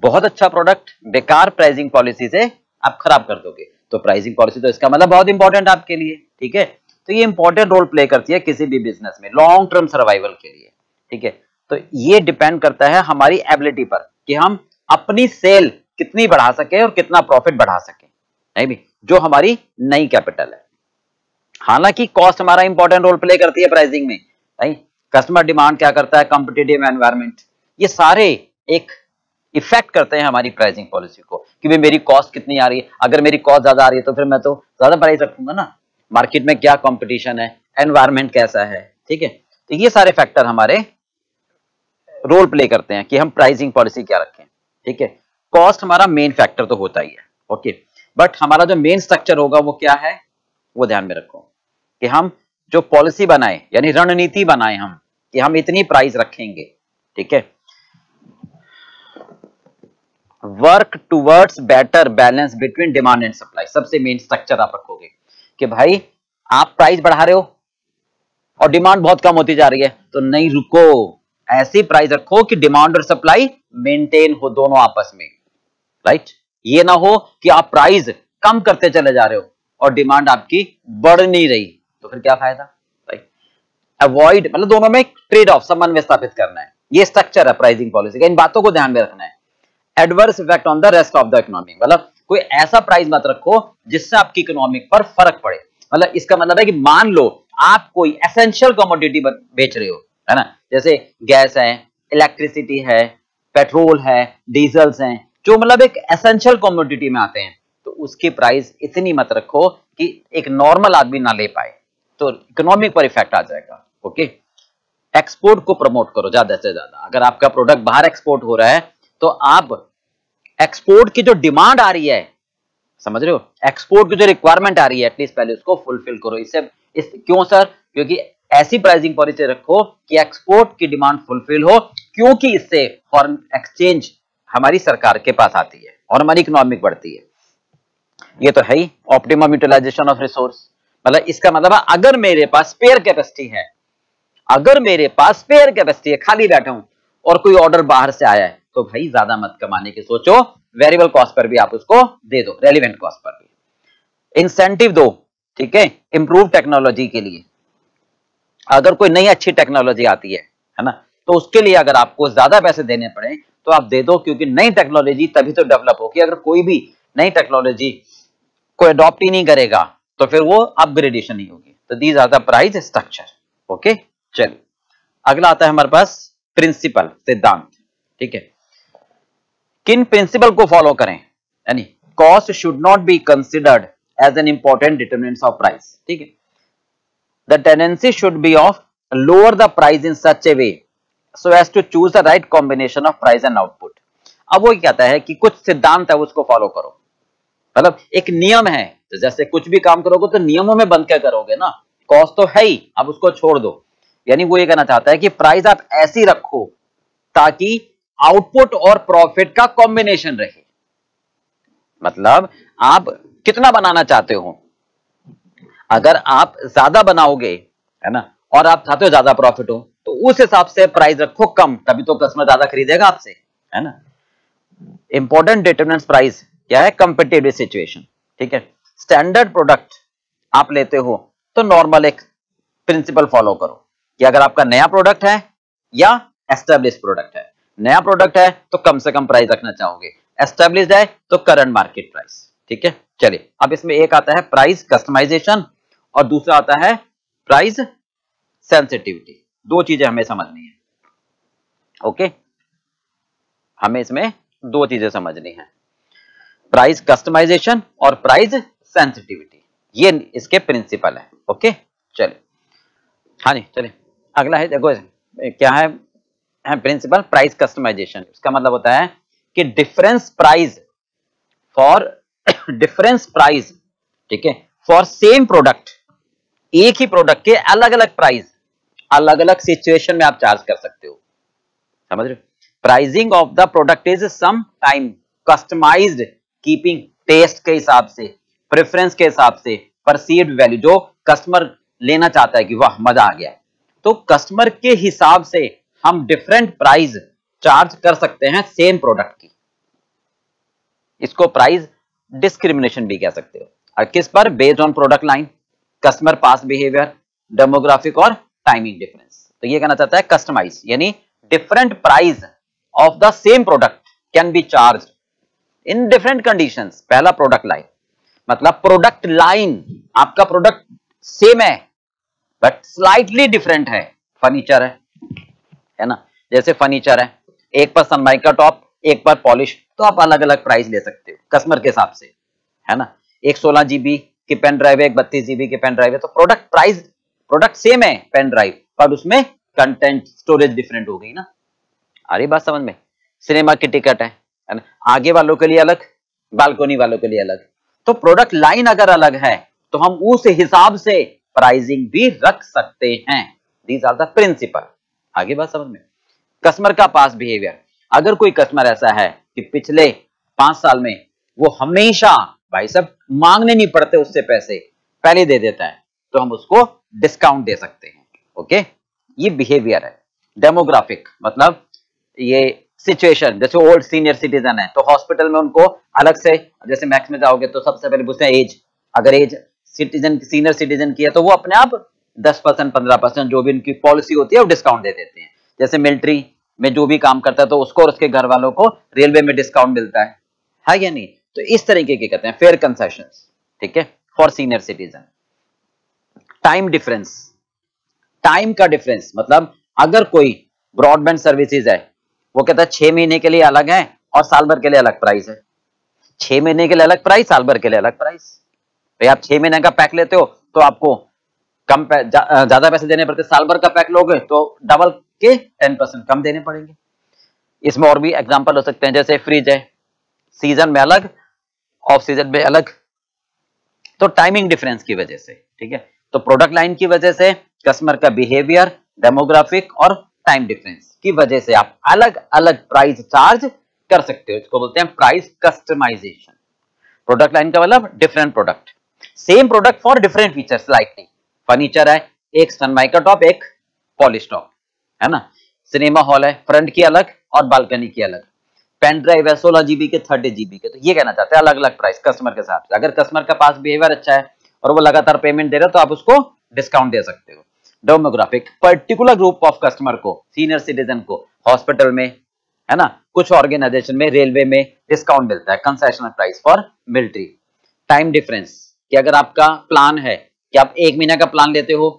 बहुत अच्छा प्रोडक्ट बेकार प्राइसिंग पॉलिसी से आप खराब कर दोगे, तो प्राइसिंग पॉलिसी तो इसका मतलब बहुत इंपॉर्टेंट आपके लिए। ठीक है, तो ये इंपॉर्टेंट रोल प्ले करती है किसी भी बिजनेस में लॉन्ग टर्म सर्वाइवल के लिए। ठीक है, तो ये डिपेंड करता है हमारी एबिलिटी पर कि हम अपनी सेल कितनी बढ़ा सके और कितना प्रॉफिट बढ़ा सके, नहीं भी जो हमारी नई कैपिटल है। हालांकि कॉस्ट हमारा इंपॉर्टेंट रोल प्ले करती है प्राइसिंग में, नहीं, कस्टमर डिमांड क्या करता है, कॉम्पिटिटिव एनवायरनमेंट, ये सारे एक इफेक्ट करते हैं हमारी प्राइसिंग पॉलिसी को कि भाई मेरी कॉस्ट कितनी आ रही है। अगर मेरी कॉस्ट ज्यादा आ रही है तो फिर मैं तो ज्यादा प्राइस रखूंगा ना, मार्केट में क्या कंपटीशन है, एनवायरनमेंट कैसा है। ठीक है, तो ये सारे फैक्टर हमारे रोल प्ले करते हैं कि हम प्राइसिंग पॉलिसी क्या रखें। ठीक है, कॉस्ट हमारा मेन फैक्टर तो होता ही है, ओके, बट हमारा जो मेन स्ट्रक्चर होगा वो क्या है, वो ध्यान में रखो कि हम जो पॉलिसी बनाए यानी रणनीति बनाए हम कि हम इतनी प्राइस रखेंगे। ठीक है, work towards better balance between demand and supply, सबसे मेन स्ट्रक्चर आप रखोगे कि भाई आप प्राइस बढ़ा रहे हो और डिमांड बहुत कम होती जा रही है, तो नहीं रुको, ऐसी प्राइस रखो कि डिमांड और सप्लाई मेंटेन हो दोनों आपस में, राइट। ये ना हो कि आप प्राइस कम करते चले जा रहे हो और डिमांड आपकी बढ़ नहीं रही, तो फिर क्या फायदा, राइट। अवॉइड मतलब दोनों में ट्रेड ऑफ, समन्वय स्थापित करना है, ये स्ट्रक्चर है प्राइसिंग पॉलिसी का, इन बातों को ध्यान में रखना है। Adverse effect on the rest of the economy, मतलब कोई ऐसा प्राइस मत रखो जिससे आपकी इकोनॉमिक पर फर्क पड़े। मतलब इसका मतलब है कि मान लो आप कोई एसेंशियल कमोडिटी बेच रहे हो, है ना, जैसे गैस है, इलेक्ट्रिसिटी है, पेट्रोल है, डीजल्स हैं, जो मतलब एक एसेंशियल कमोडिटी में आते हैं, तो उसकी प्राइस इतनी मत रखो कि एक नॉर्मल आदमी ना ले पाए, तो इकोनॉमिक पर इफेक्ट आ जाएगा। ओके, एक्सपोर्ट को प्रमोट करो ज्यादा से ज्यादा। अगर आपका प्रोडक्ट बाहर एक्सपोर्ट हो रहा है तो आप एक्सपोर्ट की जो डिमांड आ रही है, समझ रहे हो, एक्सपोर्ट की जो रिक्वायरमेंट आ रही है, एटलीस्ट पहले उसको फुलफिल करो। क्यों सर? क्योंकि ऐसी प्राइसिंग पॉलिसी रखो कि एक्सपोर्ट की डिमांड फुलफिल हो, क्योंकि इससे फॉरेन एक्सचेंज हमारी सरकार के पास आती है और हमारी इकोनॉमिक बढ़ती है। ये तो है ही ऑप्टिमम यूटिलाइजेशन ऑफ रिसोर्स। मतलब इसका मतलब है अगर मेरे पास स्पेयर कैपेसिटी है, अगर मेरे पास स्पेयर कैपेसिटी है, खाली बैठा हूं और कोई ऑर्डर बाहर से आया है, तो भाई ज्यादा मत कमाने की सोचो, वेरिएबल कॉस्ट पर भी आप उसको दे दो, रेलिवेंट कॉस्ट पर भी इंसेंटिव दो, ठीक है, इंप्रूव टेक्नोलॉजी के लिए। अगर कोई नई अच्छी टेक्नोलॉजी आती है ना, तो उसके लिए अगर आपको ज्यादा पैसे देने पड़े तो आप दे दो, क्योंकि नई टेक्नोलॉजी तभी तो डेवलप होगी। अगर कोई भी नई टेक्नोलॉजी को अडॉप्ट ही नहीं करेगा तो फिर वो अपग्रेडेशन नहीं होगी। तो these are the price structure. Okay, चलिए अगला आता है हमारे पास प्रिंसिपल, सिद्धांत। ठीक है, किन प्रिंसिपल को फॉलो करें? यानी cost should not be considered as an important determinant of price. ठीक है, the tendency should be of lower the price in such a way so as to choose the right combination of price and output. अब वो कहता है कि कुछ सिद्धांत है उसको फॉलो करो, मतलब एक नियम है, तो जैसे कुछ भी काम करोगे तो नियमों में बंध के करोगे ना, कॉस्ट तो है ही, अब उसको छोड़ दो। यानी वो ये कहना चाहता है कि प्राइस आप ऐसी रखो ताकि आउटपुट और प्रॉफिट का कॉम्बिनेशन रहे। मतलब आप कितना बनाना चाहते हो, अगर आप ज्यादा बनाओगे, है ना, और आप चाहते हो ज्यादा प्रॉफिट हो, तो उस हिसाब से प्राइस रखो कम, तभी तो कस्टमर ज्यादा खरीदेगा आपसे, है ना। इंपॉर्टेंट डिटरमिनेंट्स प्राइस क्या है? Competitive situation. ठीक है, स्टैंडर्ड प्रोडक्ट आप लेते हो तो नॉर्मल एक प्रिंसिपल फॉलो करो कि अगर आपका नया प्रोडक्ट है या एस्टेब्लिश प्रोडक्ट है, नया प्रोडक्ट है तो कम से कम प्राइस रखना चाहोगे, एस्टेब्लिश्ड है तो करंट मार्केट प्राइस। ठीक है, चलिए अब इसमें एक आता है प्राइस कस्टमाइजेशन और दूसरा आता है प्राइस सेंसिटिविटी। दो चीजें हमें समझनी है। ओके, हमें इसमें दो चीजें समझनी है, प्राइस कस्टमाइजेशन और प्राइस सेंसिटिविटी, ये इसके प्रिंसिपल है। ओके, चलिए, हाँ जी, चलिए अगला है, देखो क्या है प्रिंसिपल प्राइस कस्टमाइजेशन। इसका मतलब होता है कि डिफरेंस प्राइस प्राइस, ठीक है, फॉर सेम प्रोडक्ट, एक ही प्रोडक्ट के अलग अलग प्राइस अलग अलग सिचुएशन में आप चार्ज कर सकते हो, समझ रहे हो। Pricing of the product is some time customised keeping taste के हिसाब से, प्रेफरेंस के हिसाब से, परसीव्ड वैल्यू, जो कस्टमर लेना चाहता है कि वाह मजा आ गया, तो कस्टमर के हिसाब से हम डिफरेंट प्राइस चार्ज कर सकते हैं सेम प्रोडक्ट की। इसको प्राइस डिस्क्रिमिनेशन भी कह सकते हो। और किस पर? Based on product line, customer pass behaviour, demographic और टाइमिंग डिफरेंस। तो ये कहना चाहता है कस्टमाइज, यानी different price of the same product can be charge in different conditions. पहला प्रोडक्ट लाइन, मतलब प्रोडक्ट लाइन, आपका प्रोडक्ट सेम है बट स्लाइटली डिफरेंट है। फर्नीचर है ना, जैसे फर्नीचर है, एक पर सनमाइका टॉप, एक पर पॉलिश, तो आप अलग अलग प्राइस ले सकते हो कस्टमर के हिसाब से, है ना। एक 16 GB की पेन ड्राइव है, एक 32 GB की पेन ड्राइव है, तो प्रोडक्ट सेम है पेन ड्राइव, पर उसमें कंटेंट स्टोरेज डिफरेंट हो गई ना। आ रही बात समझ में? सिनेमा की टिकट है ना, आगे वालों के लिए अलग, बालकोनी वालों के लिए अलग, तो प्रोडक्ट लाइन अगर अलग है तो हम उस हिसाब से प्राइसिंग भी रख सकते हैं। These are the principle. आगे बात समझ में? कस्टमर का पास बिहेवियर, अगर कोई कस्टमर ऐसा है कि पिछले 5 साल में वो हमेशा, भाई साहब मांगने नहीं पड़ते उससे पैसे, पहले दे देता है, तो हम उसको डिस्काउंट दे सकते हैं। ओके, ये बिहेवियर है। डेमोग्राफिक मतलब ये सिचुएशन, जैसे ओल्ड सीनियर सिटीजन है तो हॉस्पिटल में उनको अलग से, जैसे मैक्स में जाओगे तो सबसे पहले पूछते हैं एज, अगर एज सिटीजन सीनियर सिटीजन की है तो वो अपने आप 10% 15% जो भी उनकी पॉलिसी होती है वो डिस्काउंट दे देते हैं। जैसे मिलिट्री में जो भी काम करता है तो उसको और उसके घर वालों को रेलवे में डिस्काउंट मिलता है या नहीं? तो इस तरीके के कहते हैं फेयर कंसेशंस, ठीक है, for senior citizen. Time difference, time का डिफरेंस मतलब अगर कोई ब्रॉडबैंड सर्विसेज है वो कहता है 6 महीने के लिए अलग है और साल भर के लिए अलग प्राइस है। 6 महीने के लिए अलग प्राइस, साल भर के लिए अलग प्राइस। भाई आप 6 महीने का पैक लेते हो तो आपको कम ज्यादा पैसे देने पड़ते, साल भर का पैक लोगे तो डबल के 10% कम देने पड़ेंगे। इसमें और भी एग्जांपल हो सकते हैं, जैसे फ्रिज है, सीजन में अलग, ऑफ सीजन में अलग। तो टाइमिंग डिफरेंस की वजह से, ठीक है, तो प्रोडक्ट लाइन की वजह से, कस्टमर का बिहेवियर, डेमोग्राफिक और टाइम डिफरेंस की वजह से आप अलग अलग प्राइस चार्ज कर सकते हो। इसको बोलते हैं प्राइस कस्टमाइजेशन। प्रोडक्ट लाइन का मतलब different product, same product for different features. Like furniture है, एक सनमाइका टॉप, एक पॉलिश टॉप, है ना। सिनेमा हॉल है, फ्रंट की अलग और बालकनी की अलग। पेन ड्राइव है 16 GB के, 30 GB के। तो ये कहना चाहते हैं अलग अलग प्राइस कस्टमर के साथ। अगर कस्टमर का पास बिहेवियर अच्छा है और वो लगातार पेमेंट दे रहा है तो आप उसको डिस्काउंट दे सकते हो। Demographic, particular group of customer को, सीनियर सिटीजन को हॉस्पिटल में, है ना, कुछ ऑर्गेनाइजेशन में, रेलवे में डिस्काउंट मिलता है, concessional price for military. Time difference कि अगर आपका प्लान है कि आप 1 महीने का प्लान लेते हो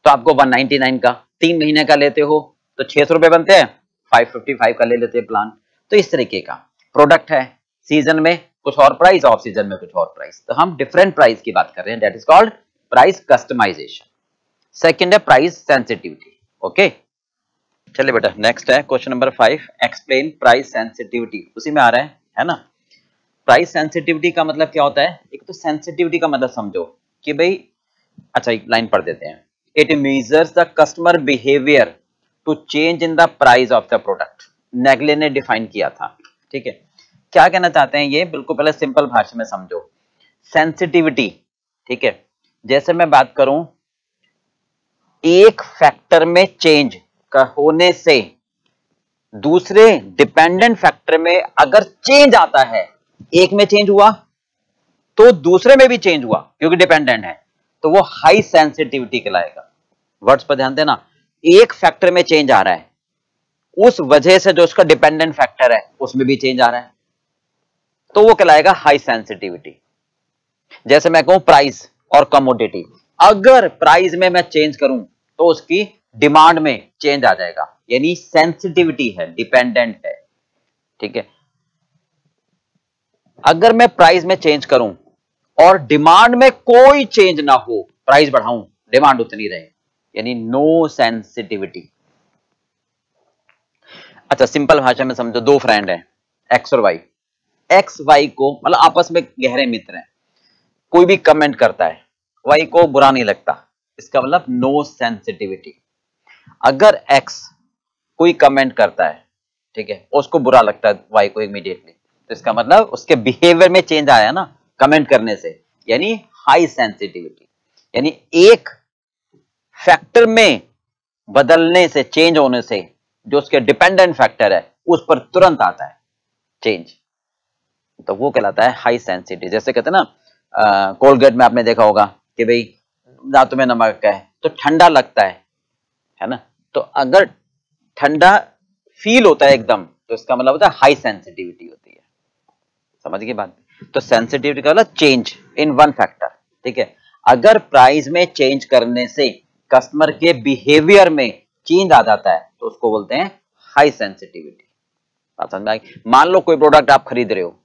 तो आपको 199 का, 3 महीने का लेते हो तो 600 रुपए बनते हैं, 555 का ले लेते हैं प्लान। तो इस तरीके का प्रोडक्ट है, सीजन में कुछ और प्राइस, ऑफ सीजन में कुछ और प्राइस। तो हम डिफरेंट प्राइस की बात कर रहे हैं, that is called price customisation. Second है प्राइस सेंसिटिविटी। ओके, चलिए बेटा नेक्स्ट है question number 5, explain price sensitivity. उसी में आ रहा है ना। प्राइस सेंसिटिविटी का मतलब क्या होता है? एक तो सेंसिटिविटी का मतलब समझो कि भाई, अच्छा एक लाइन पढ़ देते हैं। It measures the customer behaviour to change in the price of the product. Nagle ने डिफाइन किया था, ठीक है। क्या कहना चाहते हैं ये, बिल्कुल पहले सिंपल भाषा में समझो। सेंसिटिविटी, ठीक है, जैसे मैं बात करूं एक फैक्टर में चेंज का होने से दूसरे डिपेंडेंट फैक्टर में अगर चेंज आता है, एक में चेंज हुआ तो दूसरे में भी चेंज हुआ क्योंकि डिपेंडेंट है, तो वो हाई सेंसिटिविटी कहलाएगा। वर्ड्स पर ध्यान देना, एक फैक्टर में चेंज आ रहा है, उस वजह से जो उसका डिपेंडेंट फैक्टर है उसमें भी चेंज आ रहा है, तो वो कहलाएगा हाई सेंसिटिविटी। जैसे मैं कहूं प्राइस और कमोडिटी, अगर प्राइस में मैं चेंज करूं तो उसकी डिमांड में चेंज आ जाएगा, यानी सेंसिटिविटी है, डिपेंडेंट है, ठीक है। अगर मैं प्राइस में चेंज करूं और डिमांड में कोई चेंज ना हो, प्राइस बढ़ाऊं डिमांड उतनी रहे, यानी नो सेंसिटिविटी। अच्छा सिंपल भाषा में समझो, दो फ्रेंड हैं एक्स और वाई। एक्स वाई को मतलब आपस में गहरे मित्र हैं, कोई भी कमेंट करता है वाई को बुरा नहीं लगता, इसका मतलब नो सेंसिटिविटी। अगर एक्स कोई कमेंट करता है, ठीक है, उसको बुरा लगता है वाई को इमीडिएटली, तो इसका मतलब उसके बिहेवियर में चेंज आया ना कमेंट करने से, यानी हाई सेंसिटिविटी। यानी एक फैक्टर में बदलने से, चेंज होने से जो उसके डिपेंडेंट फैक्टर है उस पर तुरंत आता है चेंज, तो वो कहलाता है हाई सेंसिटिव। जैसे कहते हैं ना कोलगेट में आपने देखा होगा कि भाई दांतों में नमक है तो ठंडा लगता है ना, तो अगर ठंडा फील होता है एकदम तो इसका मतलब होता है हाई सेंसिटिविटी होती है। समझ गए बात? तो सेंसिटिविटी का मतलब चेंज इन वन फैक्टर, ठीक है। अगर प्राइस में चेंज करने से कस्टमर के बिहेवियर में चेंज आ जाता है तो उसको बोलते हैं हाई सेंसिटिविटी। बात समझ में आई? मान लो कोई प्रोडक्ट आप खरीद रहे हो,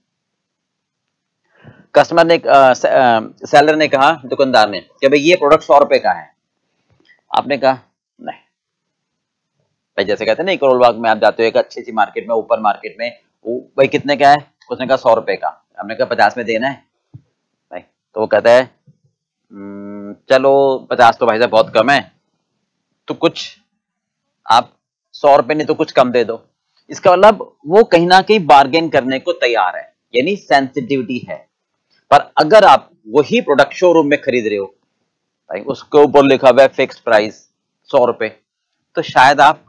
कस्टमर ने सेलर ने कहा दुकानदार ने कि भाई ये प्रोडक्ट 100 रुपए का है। आपने कहा नहीं भाई, जैसे कहते हैं ना करोल बाग में आप जाते हो एक अच्छी सी मार्केट में, ऊपर मार्केट में, भाई कितने का है? उसने कहा 100 रुपए का। हमने कहा 50 में देना है भाई, तो वो कहता है चलो 50 तो भाई साहब बहुत कम है, तो कुछ आप 100 रुपए नहीं तो कुछ कम दे दो। इसका मतलब वो कहीं ना कहीं बार्गेन करने को तैयार है, यानी सेंसिटिविटी है। पर अगर आप वही प्रोडक्ट शोरूम में खरीद रहे हो भाई, उसके ऊपर लिखा हुआ है फिक्स प्राइस 100 रुपए, तो शायद आप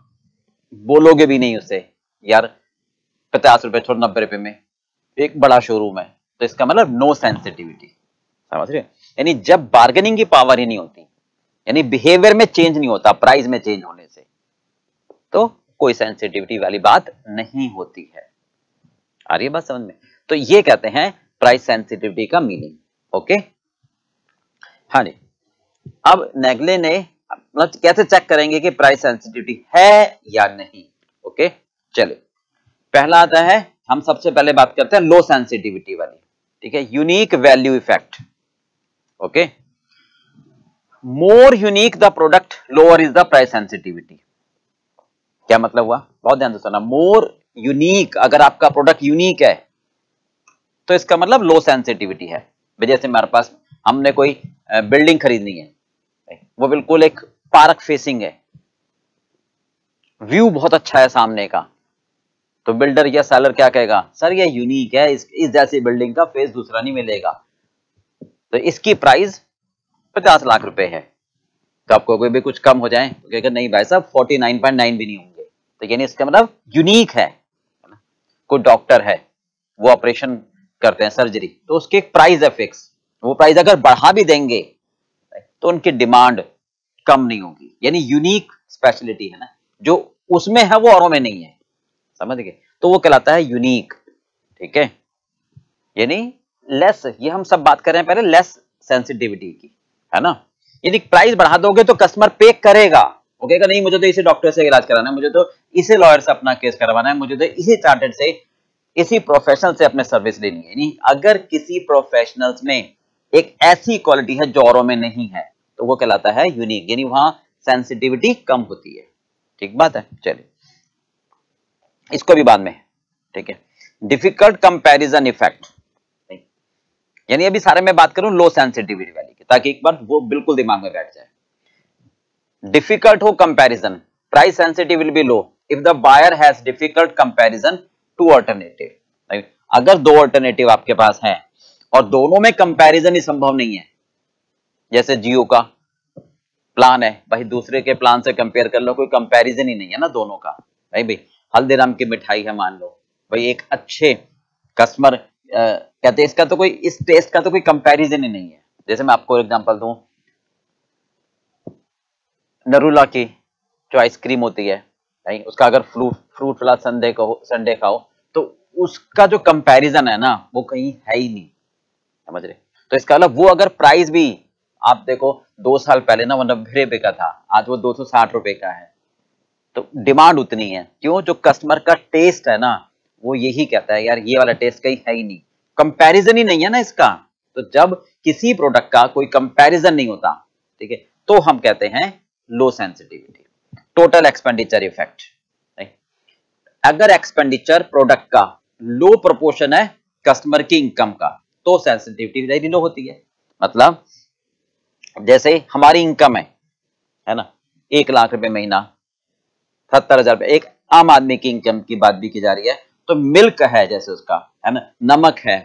बोलोगे भी नहीं उससे यार 50 रुपए छोड़ 90 रुपए में, एक बड़ा शोरूम है, तो इसका मतलब नो सेंसिटिविटी। समझ रहे हो? यानी जब बार्गेनिंग की पावर ही नहीं होती, यानी बिहेवियर में चेंज नहीं होता प्राइस में चेंज होने से, तो कोई सेंसिटिविटी वाली बात नहीं होती है। आ रही है बात समझ में? तो ये कहते हैं प्राइस सेंसिटिविटी का मीनिंग। ओके, हाँ जी। अब नेगले ने मतलब कैसे चेक करेंगे कि प्राइस सेंसिटिविटी है या नहीं? ओके, चलिए पहला आता है, हम सबसे पहले बात करते हैं लो सेंसिटिविटी वाली। ठीक है, unique value effect. Okay, more unique the product lower is the price sensitivity. क्या मतलब हुआ? बहुत ध्यान से सुना। मोर यूनिक, अगर आपका प्रोडक्ट यूनिक है तो इसका मतलब लो सेंसिटिविटी है। जैसे हमारे पास, हमने कोई बिल्डिंग खरीदनी है, वो बिल्कुल एक पार्क फेसिंग है, व्यू बहुत अच्छा है सामने का, तो बिल्डर या सेलर क्या कहेगा, सर ये यूनिक है, इस जैसी बिल्डिंग का फेस दूसरा नहीं मिलेगा, तो इसकी प्राइस 50 लाख रुपए है। तो आपको कोई भी कुछ कम हो जाए तो कहेगा नहीं भाई साहब 49.9 भी नहीं होंगे। तो यानी इसका मतलब यूनिक है। कोई डॉक्टर है, वो ऑपरेशन करते हैं सर्जरी, तो उसकी एक प्राइस है फिक्स, वो प्राइस अगर बढ़ा भी देंगे तो उनकी डिमांड कम नहीं होगी। यानी यूनिक स्पेशलिटी है ना, जो उसमें है वो औरों में नहीं है। समझ गए? तो वो कहलाता है यूनिक। ठीक है, यानी लेस, ये हम सब बात कर रहे हैं पहले लेस सेंसिटिविटी की, है ना। यदि प्राइस बढ़ा दोगे तो कस्टमर पे करेगा, वो कहेगा नहीं मुझे तो इसी डॉक्टर से इलाज कराना है, मुझे तो इसी लॉयर से अपना केस करवाना है, मुझे तो इसी चार्टेड से, इसी प्रोफेशनल से अपने सर्विस लेनी है। यानी अगर किसी प्रोफेशनल्स में एक ऐसी क्वालिटी है जो औरों में नहीं है तो वो कहलाता है यूनिक, यानी वहां सेंसिटिविटी कम होती है। ठीक बात है, चलिए इसको भी बाद में। ठीक है, डिफिकल्ट कंपैरिजन इफेक्ट, यानी अभी सारे में बात करूं लो सेंसिटिविटी वाली की, ताकि एक बार वो बिल्कुल दिमाग में बैठ जाए। डिफिकल्ट हो comparison, price sensitive will be low if the buyer has difficult comparison to alternative. अगर दो अल्टरनेटिव आपके पास हैं और दोनों में कंपैरिजन ही संभव नहीं है, जैसे जियो का प्लान है भाई, दूसरे के प्लान से कंपेयर कर लो, कोई कंपैरिजन ही नहीं है ना दोनों का। भाई हल्दीराम की मिठाई है मान लो, भाई एक अच्छे कस्टमर कहते हैं इसका तो कोई, इस टेस्ट का तो कोई कंपैरिजन ही नहीं है। जैसे मैं आपको एग्जांपल दूं, नरूला की जो आइसक्रीम होती है भाई, उसका अगर फ्रूट वाला संडे खाओ तो उसका जो कंपैरिजन है ना वो कहीं है ही नहीं। समझ रहे? तो इसका मतलब वो अगर प्राइस भी आप देखो 2 साल पहले ना वो 90 रुपए का था, आज वो 260 रुपए का है, तो डिमांड उतनी है। क्यों? जो कस्टमर का टेस्ट है ना वो यही कहता है यार ये वाला टेस्ट कहीं है ही नहीं, कंपैरिजन ही नहीं है ना इसका। तो जब किसी प्रोडक्ट का कोई कंपैरिजन नहीं होता, ठीक है, तो हम कहते हैं लो सेंसिटिविटी। टोटल एक्सपेंडिचर इफेक्ट, अगर एक्सपेंडिचर प्रोडक्ट का लो प्रोपोर्शन है कस्टमर की इनकम का तो सेंसिटिविटी वेरी लो होती है। मतलब जैसे हमारी इनकम है ना 1 लाख रुपए महीना, 70,000 रुपए, एक आम आदमी की इनकम की बात भी की जा रही है, तो मिल्क है जैसे उसका, है ना, नमक है,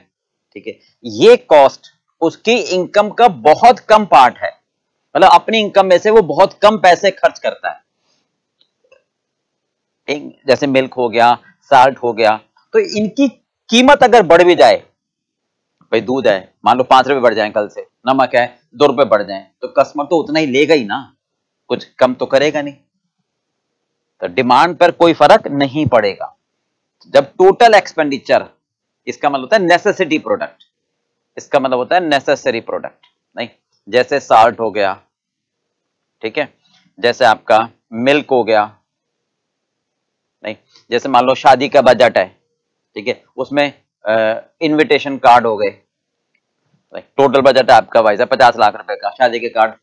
ठीक है, ये कॉस्ट उसकी इनकम का बहुत कम पार्ट है, मतलब अपनी इनकम में से वो बहुत कम पैसे खर्च करता है। जैसे मिल्क हो गया, साल्ट हो गया, तो इनकी कीमत अगर बढ़ भी जाए, भाई दूध है मान लो 5 रुपए बढ़ जाए कल से, नमक है 2 रुपए बढ़ जाए, तो कस्टमर तो उतना ही लेगा ही ना, कुछ कम तो करेगा नहीं, तो डिमांड पर कोई फर्क नहीं पड़ेगा। जब टोटल एक्सपेंडिचर, इसका मतलब होता है नेसेसिटी प्रोडक्ट, इसका मतलब होता है नेसेसरी प्रोडक्ट, नहीं, जैसे साल्ट हो गया, ठीक है, जैसे आपका मिल्क हो गया, नहीं, जैसे मान लो शादी का बजट है, ठीक है, उसमें इनविटेशन कार्ड हो गए, टोटल बजट है आपका भाई साहब 50 लाख रुपए का, शादी के कार्ड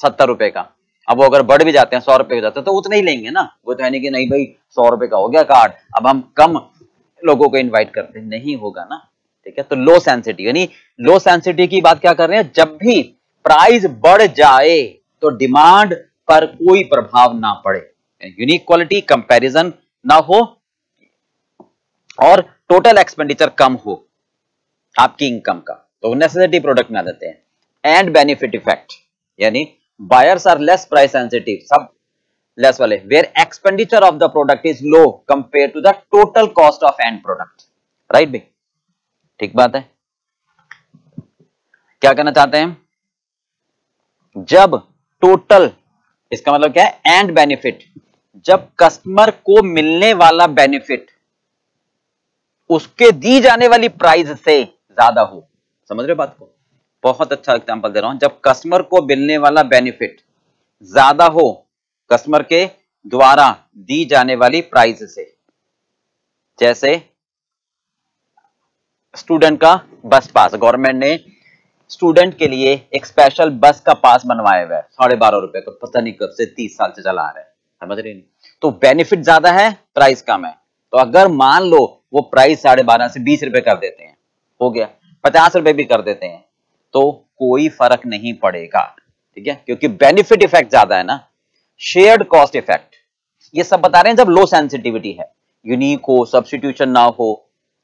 70 रुपए का, अब वो अगर बढ़ भी जाते हैं 100 रुपए हो जाते हैं तो उतना ही लेंगे ना, वो तो है नहीं कि नहीं भाई 100 रुपए का हो गया कार्ड अब हम कम लोगों को इनवाइट करते हैं, नहीं होगा ना। ठीक है, तो लो सेंसिटिव, यानी लो सेंसिटिव की बात क्या कर रहे हैं, जब भी प्राइस बढ़ जाए तो डिमांड पर कोई प्रभाव ना पड़े, यूनिक क्वालिटी कंपैरिजन ना हो और टोटल एक्सपेंडिचर कम हो आपकी इनकम का, तो नेसेसिटी प्रोडक्ट में आ जाते हैं। एंड बेनिफिट इफेक्ट, यानी buyers are less price sensitive, सब लेस वाले where expenditure of the product is low compare to the total cost of end product. Right भाई, ठीक बात है। क्या कहना चाहते हैं? जब टोटल, इसका मतलब क्या है? एंड बेनिफिट, जब कस्टमर को मिलने वाला बेनिफिट उसके दी जाने वाली प्राइस से ज्यादा हो। समझ रहे बात को? बहुत अच्छा एग्जांपल दे रहा हूं। जब कस्टमर को मिलने वाला बेनिफिट ज्यादा हो कस्टमर के द्वारा दी जाने वाली प्राइस से, जैसे स्टूडेंट का बस पास, गवर्नमेंट ने स्टूडेंट के लिए एक स्पेशल बस का पास बनवाया हुआ है 12.5 रुपए का, पता नहीं कब से 30 साल से चला आ रहा है। समझ रहे नहीं? तो बेनिफिट ज्यादा है, प्राइस कम है। तो अगर मान लो वो प्राइस 12.5 से 20 रुपए कर देते हैं, हो गया 50 रुपए भी कर देते हैं, तो कोई फर्क नहीं पड़ेगा। ठीक है, क्योंकि बेनिफिट इफेक्ट ज्यादा है ना। शेयर्ड कॉस्ट इफेक्ट, ये सब बता रहे हैं जब लो सेंसिटिविटी है, यूनिक हो, सब्स्टिट्यूशन ना हो,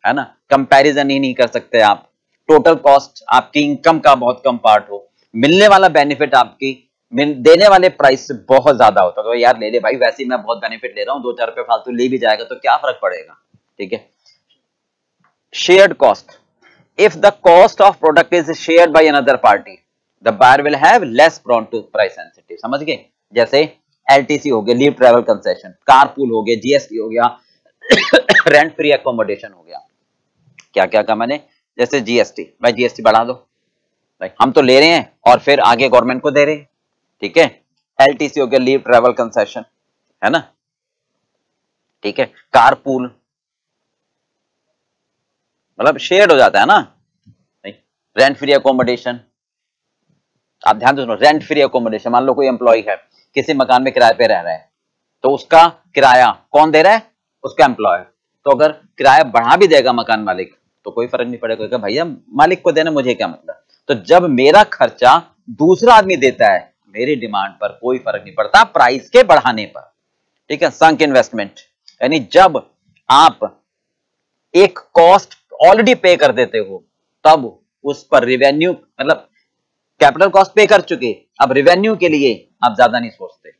है ना, कंपैरिजन ही नहीं कर सकते आप, टोटल कॉस्ट आपकी इनकम का बहुत कम पार्ट हो, मिलने वाला बेनिफिट आपकी देने वाले प्राइस से बहुत ज्यादा होता है। तो यार ले ले भाई, वैसे ही मैं बहुत बेनिफिट ले रहा हूं, 2-4 रुपए फालतू ले भी जाएगा तो क्या फर्क पड़ेगा। ठीक है। Shared cost, if the cost of product is shared by another party the buyer will have less prone to price sensitive। समझ गए? जैसे LTC हो गया, लीव ट्रैवल कंसेशन, कारपूल हो गया, GST हो गया, रेंट फ्री एकोमोडेशन हो गया। क्या क्या कहा मैंने? जैसे GST, भाई GST बढ़ा दो, भाई हम तो ले रहे हैं और फिर आगे गवर्नमेंट को दे रहे हैं। ठीक है। LTC हो गया, लीव ट्रैवल कंसेशन, है ना। ठीक है। कारपूल मतलब शेयर्ड हो जाता है ना। रेंट फ्री एकोमोडेशन, आप ध्यान से सुनो, रेंट फ्री एकोमोडेशन, मान लो कोई एम्प्लॉय है किसी मकान में किराए पे रह रहा है, तो उसका किराया कौन दे रहा है? उसका एम्प्लॉय। तो अगर किराया बढ़ा भी देगा मकान मालिक तो कोई फर्क नहीं पड़ेगा, भैया मालिक को देना, मुझे क्या मतलब। तो जब मेरा खर्चा दूसरा आदमी देता है मेरी डिमांड पर कोई फर्क नहीं पड़ता प्राइस के बढ़ाने पर। ठीक है। संक इन्वेस्टमेंट, यानी जब आप एक कॉस्ट ऑलरेडी पे कर देते हो तब उस पर रिवेन्यू, मतलब कैपिटल कॉस्ट पे कर चुके, अब रिवेन्यू के लिए आप ज्यादा नहीं सोचते।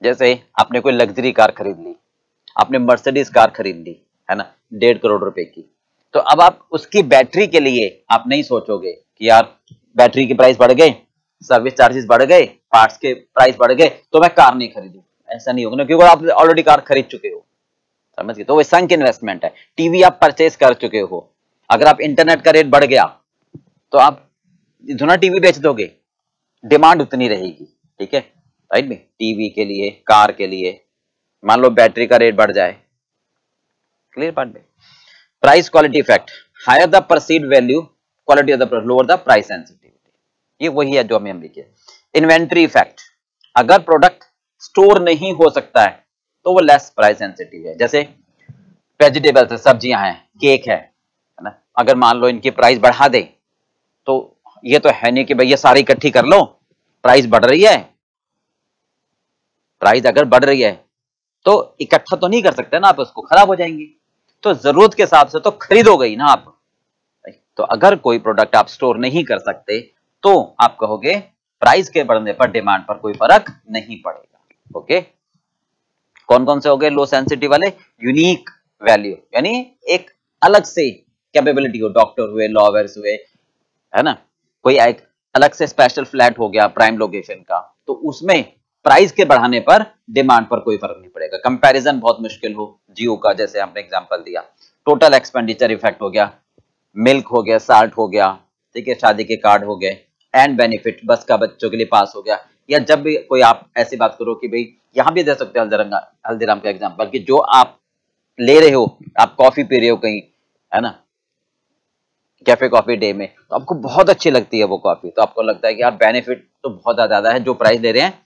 जैसे आपने कोई लग्जरी कार खरीद ली, आपने मर्सिडीज कार खरीद ली, है ना, 1.5 करोड़ रुपए की, तो अब आप उसकी बैटरी के लिए आप नहीं सोचोगे कि यार बैटरी की प्राइस बढ़ गए, सर्विस चार्जेस बढ़ गए, पार्ट्स के प्राइस बढ़ गए, तो मैं कार नहीं खरीदूं। ऐसा नहीं होगा ना, क्योंकि आप ऑलरेडी कार खरीद चुके हो। समझ गए? तो वो संक इन्वेस्टमेंट है। टीवी आप परचेज कर चुके हो, अगर आप इंटरनेट का रेट बढ़ गया तो आप धुना टीवी बेच दोगे, डिमांड उतनी रहेगी। ठीक है, राइट में। टीवी के लिए, कार के लिए, मान लो बैटरी का रेट बढ़ जाए। क्लियर बात में? Price quality effect, higher the perceived value quality of the product, lower the price sensitivity. ये वही है जो हमें लिखे। इन्वेंट्री इफेक्ट, अगर प्रोडक्ट स्टोर नहीं हो सकता है तो वो लेस प्राइस सेंसिटिव है। जैसे वेजिटेबल्स है, सब्जियां हैं, केक है ना, अगर मान लो इनकी प्राइस बढ़ा दे तो ये तो है नहीं कि भैया सारी इकट्ठी कर लो, प्राइस बढ़ रही है, प्राइस अगर बढ़ रही है तो इकट्ठा तो नहीं कर सकते ना आप, उसको खराब हो जाएंगी। तो जरूरत के हिसाब से तो खरीदोगे ही ना आप। तो अगर कोई प्रोडक्ट आप स्टोर नहीं कर सकते तो आप कहोगे प्राइस के बढ़ने पर डिमांड पर कोई फर्क नहीं पड़ेगा। ओके। कौन कौन से हो गए लो सेंसिटिव वाले? यूनिक वैल्यू, यानी एक अलग से कैपेबिलिटी हो, डॉक्टर हुए, लॉयर्स हुए, है ना, कोई एक अलग से स्पेशल फ्लैट हो गया प्राइम लोकेशन का, तो उसमें प्राइस के बढ़ाने पर डिमांड पर कोई फर्क नहीं पड़ेगा। कंपैरिजन बहुत मुश्किल हो, जियो का जैसे आपने एग्जांपल दिया। टोटल एक्सपेंडिचर इफेक्ट हो गया, मिल्क हो गया, साल्ट हो गया, ठीक है, शादी के कार्ड हो गए, एंड बेनिफिट बस का बच्चों के लिए पास हो गया। या जब भी कोई आप ऐसी बात करो कि भाई यहां भी दे सकते हो हल्दीराम का एग्जांपल, कि जो आप ले रहे हो, आप कॉफी पी रहे हो कहीं, है ना, कैफे कॉफी डे में, तो आपको बहुत अच्छी लगती है वो कॉफी, तो आपको लगता है कि यार बेनिफिट तो बहुत ज्यादा है, जो प्राइस ले रहे हैं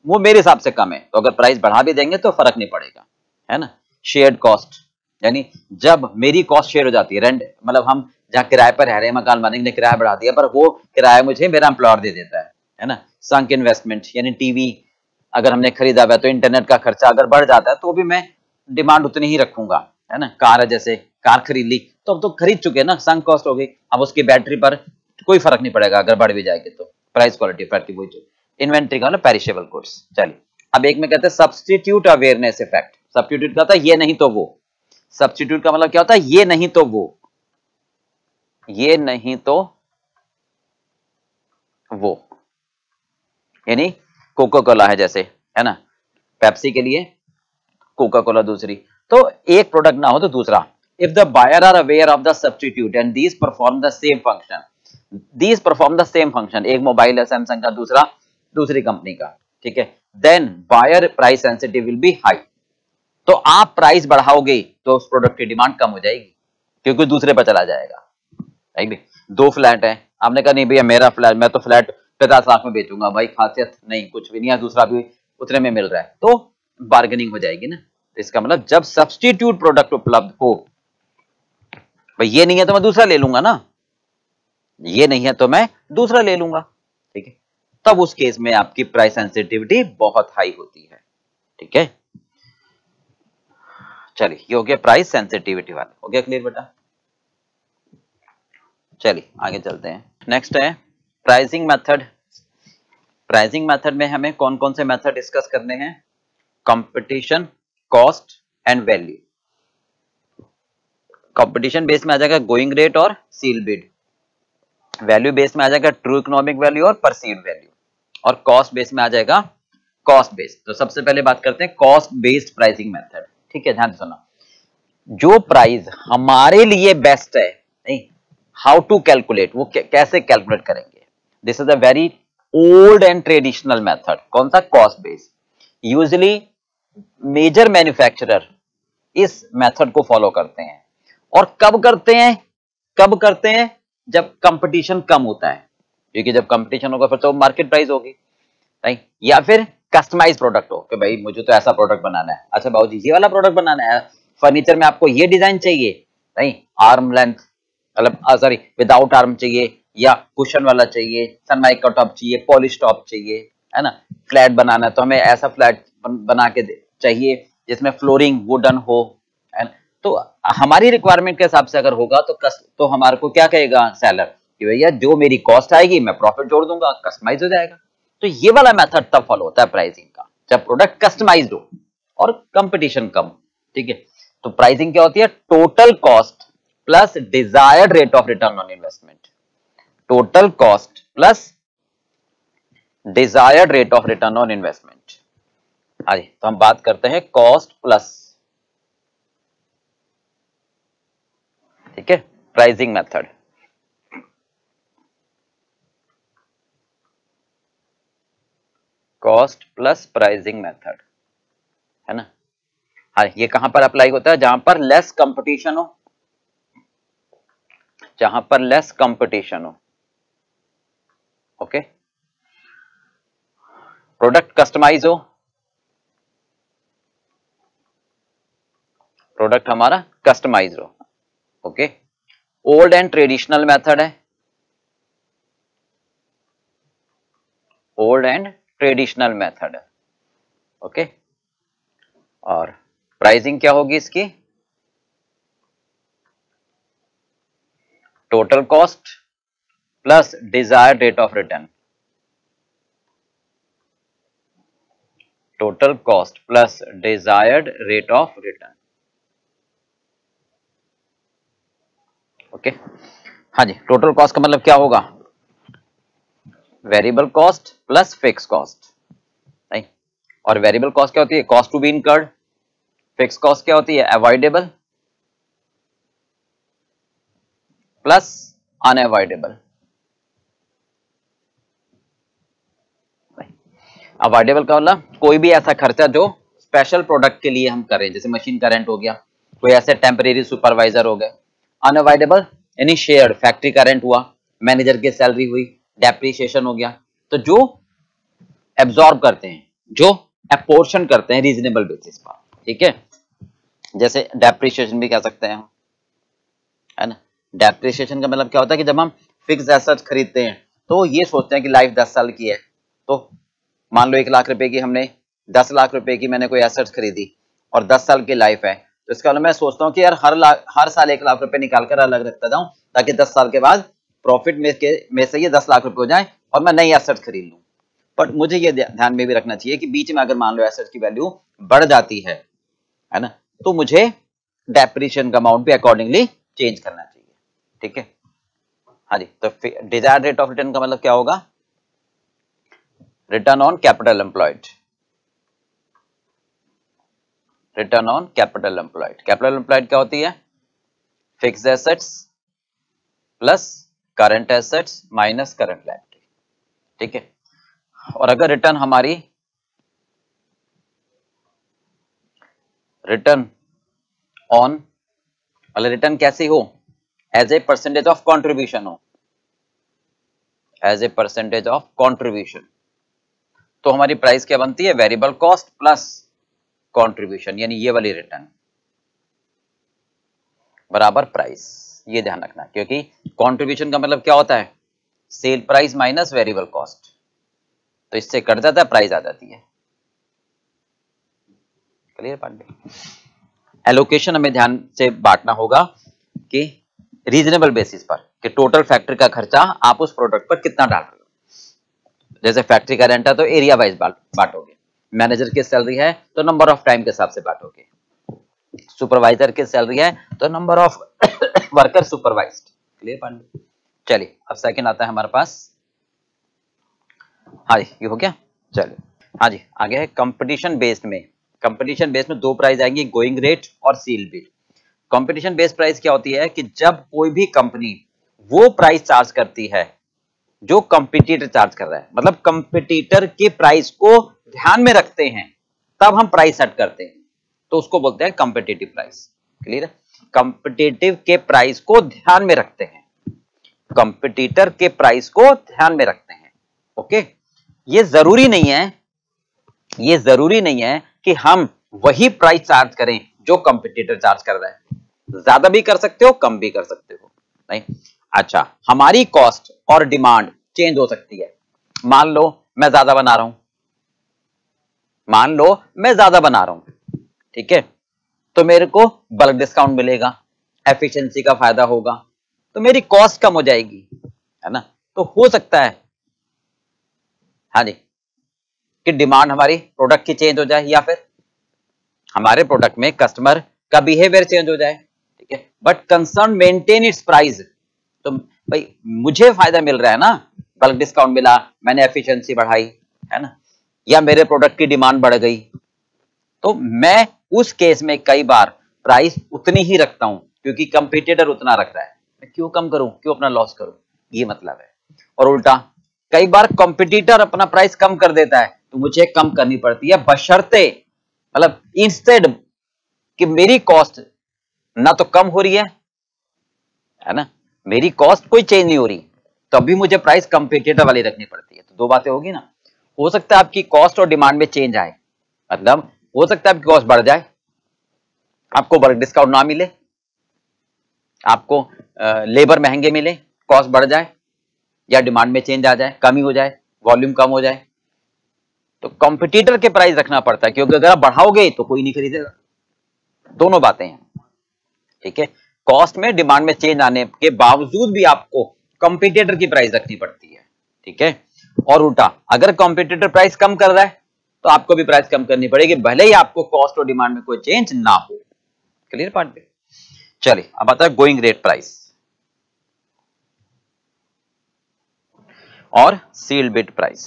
वो मेरे हिसाब से कम है, तो अगर प्राइस बढ़ा भी देंगे तो फर्क नहीं पड़ेगा, है ना। शेयर्ड कॉस्ट, यानी जब मेरी कॉस्ट शेयर हो जाती है, रेंट मतलब हम जहाँ किराए पर रह रहे हैं, मकान मालिक ने किराया बढ़ा दिया पर वो किराया मुझे मेरा एम्प्लॉयर दे देता है ना। संक इन्वेस्टमेंट, यानी टीवी अगर हमने खरीदा हुआ है तो इंटरनेट का खर्चा अगर बढ़ जाता है तो भी मैं डिमांड उतनी ही रखूंगा, है ना। कार है, जैसे कार खरीद ली तो अब तो खरीद चुके ना, संक कॉस्ट हो गई, अब उसकी बैटरी पर कोई फर्क नहीं पड़ेगा अगर बढ़ भी जाएगी तो। प्राइस क्वालिटी इफेक्ट की वही। इन्वेंट्री का मतलब पेरिशेबल गुड्स। चलिए अब एक में कहते हैं सब्स्टिट्यूट अवेयरनेस इफेक्ट। सब्स्टिट्यूट का होता है ये नहीं तो वो। सब्स्टिट्यूट का मतलब क्या होता है? ये नहीं तो वो, ये नहीं तो वो। यानी कोका कोला है जैसे, है ना, पेप्सी के लिए कोका कोला दूसरी, तो एक प्रोडक्ट ना हो तो दूसरा। If the buyer are aware of the substitute and these perform the same function, these perform the same function, एक मोबाइल है सैमसंग का, दूसरा दूसरी कंपनी का, ठीक है, then buyer price sensitive will be high. तो आप प्राइस बढ़ाओगे तो उस प्रोडक्ट की डिमांड कम हो जाएगी क्योंकि दूसरे पर चला जाएगा। राइट, दो फ्लैट है, आपने कहा नहीं भैया मेरा फ्लैट, मैं तो फ्लैट 50 लाख में बेचूंगा, भाई खासियत नहीं, कुछ भी नहीं है, दूसरा भी उतने में मिल रहा है, तो बार्गेनिंग हो जाएगी ना। तो इसका मतलब जब सब्स्टिट्यूट प्रोडक्ट उपलब्ध हो, भाई ये नहीं है तो मैं दूसरा ले लूंगा ना, ये नहीं है तो मैं दूसरा ले लूंगा, ठीक है, तब उस केस में आपकी प्राइस सेंसिटिविटी बहुत हाई होती है। ठीक है, चलिए ये हो गया प्राइस सेंसिटिविटी वाला, हो गया क्लियर बेटा। चलिए आगे चलते हैं। नेक्स्ट है प्राइसिंग मेथड। प्राइसिंग मेथड में हमें कौन कौन से मेथड डिस्कस करने हैं? Competition, cost and value. Competition base में आ जाएगा गोइंग रेट और सील बिड, वैल्यू बेस में आ जाएगा ट्रू इकोनॉमिक वैल्यू और परसीव्ड वैल्यू, और कॉस्ट बेस में आ जाएगा कॉस्ट बेस्ड। तो सबसे पहले बात करते हैं कॉस्ट बेस्ड प्राइसिंग मेथड। ठीक है, ध्यान से सुना, जो प्राइस हमारे लिए बेस्ट है, नहीं, हाउ टू कैलकुलेट, वो कैसे कैलकुलेट करेंगे? This is a very old and traditional method. कौन सा? Cost based. Usually major manufacturer इस मेथड को फॉलो करते हैं। और कब करते हैं? कब करते हैं? जब कंपटीशन कम होता है, क्योंकि जब कंपटीशन होगा फिर तो मार्केट प्राइस होगी, राइट? या फिर कस्टमाइज प्रोडक्ट हो कि भाई मुझे तो ऐसा प्रोडक्ट बनाना है, अच्छा बाबूजी ये वाला प्रोडक्ट बनाना है, फर्नीचर में आपको ये डिजाइन चाहिए, नहीं, आर्म लेंथ, मतलब सॉरी विदाउट आर्म चाहिए, या कुशन वाला चाहिए, सनमाइक का टॉप चाहिए, पॉलिश टॉप चाहिए, है ना, फ्लैट बनाना है तो हमें ऐसा फ्लैट बना के चाहिए जिसमें फ्लोरिंग वुडन हो, है ना? तो हमारी रिक्वायरमेंट के हिसाब से अगर होगा तो हमारे को क्या कहेगा सेलर कि भैया जो मेरी कॉस्ट आएगी मैं प्रॉफिट जोड़ दूंगा, कस्टमाइज हो जाएगा। तो ये वाला मेथड तब फॉलो होता है प्राइसिंग का, जब प्रोडक्ट कस्टमाइज्ड हो और कंपटीशन कम। ठीक है, तो प्राइसिंग क्या होती है? Total cost plus desired rate of return on investment. Total cost plus desired rate of return on investment. हाँ जी, तो हम बात करते हैं कॉस्ट प्लस, ठीक है, pricing method. Cost plus pricing method, है ना। हाँ, ये कहां पर अप्लाई होता है? जहां पर लेस कंपटीशन हो, जहां पर लेस कंपटीशन हो। ओके, प्रोडक्ट कस्टमाइज हो, प्रोडक्ट हमारा कस्टमाइज हो। Okay, old and traditional method है, ओल्ड एंड ट्रेडिशनल मेथड है। ओके, और प्राइसिंग क्या होगी इसकी? Total cost plus desired rate of return. Total cost plus desired rate of return. Okay, हाँ जी, टोटल कॉस्ट का मतलब क्या होगा? Variable cost plus fix cost, नहीं, और वेरिएबल कॉस्ट क्या होती है? Cost to B incurred. Fix cost क्या होती है? Avoidable plus unavoidable. अवॉइडेबल का मतलब कोई भी ऐसा खर्चा जो स्पेशल प्रोडक्ट के लिए हम करें, जैसे मशीन का रेंट हो गया, कोई ऐसे टेम्परेरी सुपरवाइजर हो गए। अनअवॉइडेबल यानी शेयर्ड, फैक्ट्री का रेंट हुआ, मैनेजर की सैलरी हुई, डेप्रिसिएशन हो गया। तो जो एब्जॉर्ब करते हैं, जो अपोर्शन करते हैं रीजनेबल बेसिस पर, ठीक है, जैसे डेप्रिसिएशन भी कह सकते हैं, है ना। डेप्रिसिएशन का मतलब क्या होता है कि जब हम फिक्स एसेट खरीदते हैं तो ये सोचते हैं कि लाइफ 10 साल की है, तो मान लो 1 लाख रुपए की हमने 10 लाख रुपए की मैंने कोई एसेट खरीदी और 10 साल की लाइफ है, तो इसका मतलब मैं सोचता हूँ कि यार हर साल 1 लाख रुपए निकाल कर अलग रखता जाऊं ताकि 10 साल के बाद प्रॉफिट में से ये 10 लाख रुपए हो जाए और मैं नई एसेट खरीद लूं। बट मुझे ये ध्यान में भी रखना चाहिए कि बीच में अगर मान लो एसेट्स की वैल्यू बढ़ जाती है ना, तो मुझे डेप्रिसिएशन का अमाउंट भी अकॉर्डिंगली चेंज करना चाहिए। ठीक है, हाँ जी। तो डिजायर्ड रेट ऑफ रिटर्न का मतलब क्या होगा? Return on capital employed, return on capital employed. Capital employed क्या होती है? Fixed assets plus current assets minus current liability. ठीक है, और अगर रिटर्न हमारी रिटर्न ऑन मतलब रिटर्न कैसी हो? As a percentage of contribution हो, as a percentage of contribution, तो हमारी प्राइस क्या बनती है? वेरिएबल कॉस्ट प्लस कंट्रीब्यूशन, यानी ये वाली रिटर्न बराबर प्राइस। ये ध्यान रखना, क्योंकि कंट्रीब्यूशन का मतलब क्या होता है? Sale price minus variable cost, तो इससे कट जाता है, प्राइस आ जाती है। क्लियर पांडे? एलोकेशन हमें ध्यान से बांटना होगा कि रीजनेबल बेसिस पर, कि टोटल फैक्ट्री का खर्चा आप उस प्रोडक्ट पर कितना डाल रहे हो। जैसे फैक्ट्री का रेंट है तो एरिया वाइज बांटोगे, मैनेजर की सैलरी है तो नंबर ऑफ टाइम के हिसाब से बांटोगे, सुपरवाइजर की सैलरी है तो number of worker supervised. Clear Pandey? चलिए अब सेकंड आता है हमारे पास। हाँ जी, ये हो गया। चलिए हाँ जी, आगे है कंपटीशन बेस्ड में। कंपटीशन बेस्ड में दो प्राइस आएंगी, गोइंग रेट और seal bid. Competition based price क्या होती है? कि जब कोई भी कंपनी वो प्राइस चार्ज करती है जो कंपटीटर चार्ज कर रहा है, मतलब कंपटीटर के प्राइस को ध्यान में रखते हैं तब हम प्राइस सेट करते हैं, तो उसको बोलते हैं कंपिटिटिव प्राइस। क्लियर है? कंपिटिटिव के प्राइस को ध्यान में रखते हैं, कंपटीटर के प्राइस को ध्यान में रखते हैं। ओके, ये जरूरी नहीं है, ये जरूरी नहीं है कि हम वही प्राइस चार्ज करें जो कंपटीटर चार्ज कर रहा है। ज्यादा भी कर सकते हो, कम भी कर सकते हो। नहीं, अच्छा, हमारी कॉस्ट और डिमांड चेंज हो सकती है। मान लो मैं ज्यादा बना रहा हूं, मान लो मैं ज्यादा बना रहा हूं, ठीक है, तो मेरे को बल्क डिस्काउंट मिलेगा, एफिशिएंसी का फायदा होगा, तो मेरी कॉस्ट कम हो जाएगी, है ना। तो हो सकता है हाँ जी कि डिमांड हमारी प्रोडक्ट की चेंज हो जाए, या फिर हमारे प्रोडक्ट में कस्टमर का बिहेवियर चेंज हो जाए। ठीक है, but concern maintain its price. तो भाई मुझे फायदा मिल रहा है ना, बल्क डिस्काउंट मिला, मैंने एफिशिएंसी बढ़ाई, है ना, या मेरे प्रोडक्ट की डिमांड बढ़ गई, तो मैं उस केस में कई बार प्राइस उतनी ही रखता हूं क्योंकि कंपटीटर उतना रख रहा है, मैं क्यों कम करूं, क्यों अपना लॉस करूं, ये मतलब है। और उल्टा कई बार कंपटीटर अपना प्राइस कम कर देता है तो मुझे कम करनी पड़ती है, बशर्ते मतलब इंस्टेड कि मेरी कॉस्ट ना तो कम हो रही है ना, मेरी कॉस्ट कोई चेंज नहीं हो रही, तो अभी मुझे प्राइस कंपटीटर वाली रखनी पड़ती है। तो दो बातें होगी ना, हो सकता है आपकी कॉस्ट और डिमांड में चेंज आए, मतलब हो सकता है आपकी कॉस्ट बढ़ जाए, आपको बल्क डिस्काउंट ना मिले, आपको लेबर महंगे मिले, कॉस्ट बढ़ जाए, या डिमांड में चेंज आ जाए, कमी हो जाए, वॉल्यूम कम हो जाए, तो कंपटीटर के प्राइस रखना पड़ता है, क्योंकि अगर आप बढ़ाओगे तो कोई नहीं खरीदेगा। दोनों बातें हैं। ठीक है, कॉस्ट में डिमांड में चेंज आने के बावजूद भी आपको कंपटीटर की प्राइस रखनी पड़ती है। ठीक है, और उल्टा अगर कंपटीटर प्राइस कम कर रहा है तो आपको भी प्राइस कम करनी पड़ेगी, भले ही आपको कॉस्ट और डिमांड में कोई चेंज ना हो। क्लियर पार्ट पे? चलिए अब आता है गोइंग रेट प्राइस और सील्ड बिड प्राइस।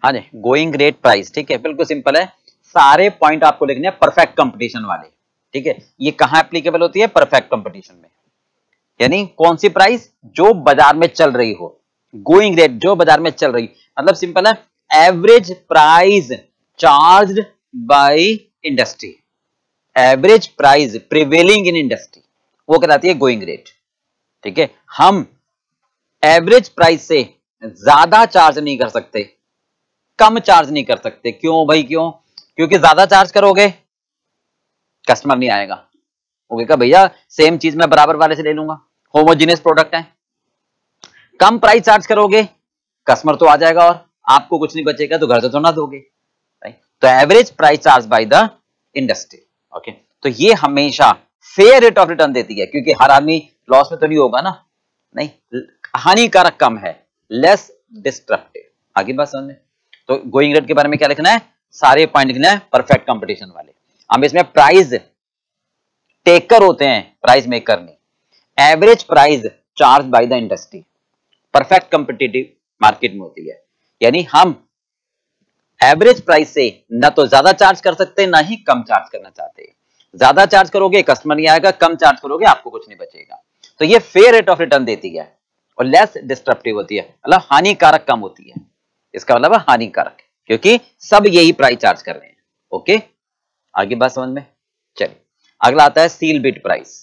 हाँ जी, गोइंग रेट प्राइस, ठीक है, बिल्कुल सिंपल है, सारे पॉइंट आपको लिखने हैं परफेक्ट कंपटीशन वाले। ठीक है, ये कहां एप्लीकेबल होती है? परफेक्ट कंपटीशन में, यानी कौन सी प्राइस? जो बाजार में चल रही हो। गोइंग रेट जो बाजार में चल रही, मतलब सिंपल है, average price charged by industry, average price prevailing in industry, वो कहलाती है गोइंग रेट। ठीक है, हम एवरेज प्राइस से ज्यादा चार्ज नहीं कर सकते, कम चार्ज नहीं कर सकते। क्यों भाई, क्यों? क्योंकि ज्यादा चार्ज करोगे कस्टमर नहीं आएगा, वो कहेगा भैया सेम चीज मैं बराबर वाले से ले लूंगा, होमोजीनियस प्रोडक्ट है। कम प्राइस चार्ज करोगे कस्टमर तो आ जाएगा और आपको कुछ नहीं बचेगा, तो घर से तो ना दोगे। तो average price charge by the industry. Okay, तो ये हमेशा फेयर रेट ऑफ रिटर्न देती है, क्योंकि हर आदमी लॉस में तो नहीं होगा ना, नहीं, हानिकारक कम है, लेस डिस्ट्रक्टिव। आगे बात समझ में? तो गोइंग रेट के बारे में क्या लिखना है, सारे पॉइंट लिखना है परफेक्ट कंपटीशन वाले। हम इसमें प्राइस टेकर होते हैं, प्राइस मेकर नहीं। Average price charge by the industry perfect competitive market में होती है, यानी हम एवरेज प्राइस से ना तो ज्यादा चार्ज कर सकते ना ही कम चार्ज करना चाहते। ज्यादा चार्ज करोगे कस्टमर नहीं आएगा, कम चार्ज करोगे आपको कुछ नहीं बचेगा। तो ये फेयर रेट ऑफ रिटर्न देती है और लेस डिस्ट्रप्टिव होती है, मतलब हानिकारक कम होती है। इसका मतलब है हानिकारक, क्योंकि सब यही प्राइस चार्ज कर रहे हैं। ओके, आगे बात समझ में। चलिए अगला आता है सील बिड प्राइस।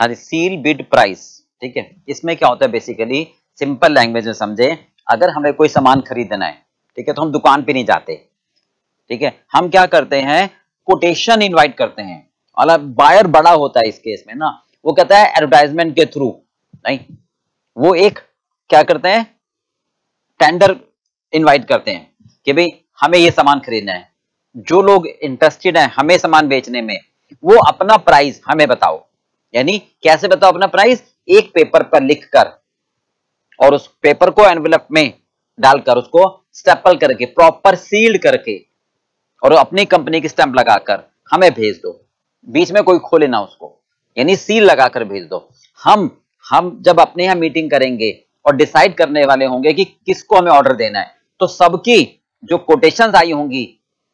हाँ जी, सील बिड प्राइस, ठीक है। इसमें क्या होता है, बेसिकली सिंपल लैंग्वेज में समझे, अगर हमें कोई सामान खरीदना है, ठीक है, तो हम दुकान पे नहीं जाते, ठीक है, हम क्या करते हैं, कोटेशन इनवाइट करते हैं। मतलब बायर बड़ा होता है इस केस में ना, वो कहता है एडवर्टाइजमेंट के थ्रू नहीं, वो एक क्या करते हैं, टेंडर इनवाइट करते हैं कि भाई हमें ये सामान खरीदना है। जो लोग इंटरेस्टेड हैं हमें सामान बेचने में, वो अपना प्राइस हमें बताओ। यानी कैसे बताओ अपना प्राइस, एक पेपर पर लिखकर और उस पेपर को एनवेलप में डालकर उसको स्टेपल करके प्रॉपर सील्ड करके और अपनी कंपनी की स्टैंप लगाकर हमें भेज दो, बीच में कोई खोले ना उसको, यानी सील लगाकर भेज दो। हम जब अपने यहाँ मीटिंग करेंगे और डिसाइड करने वाले होंगे कि किसको हमें ऑर्डर देना है, तो सबकी जो कोटेशंस आई होंगी,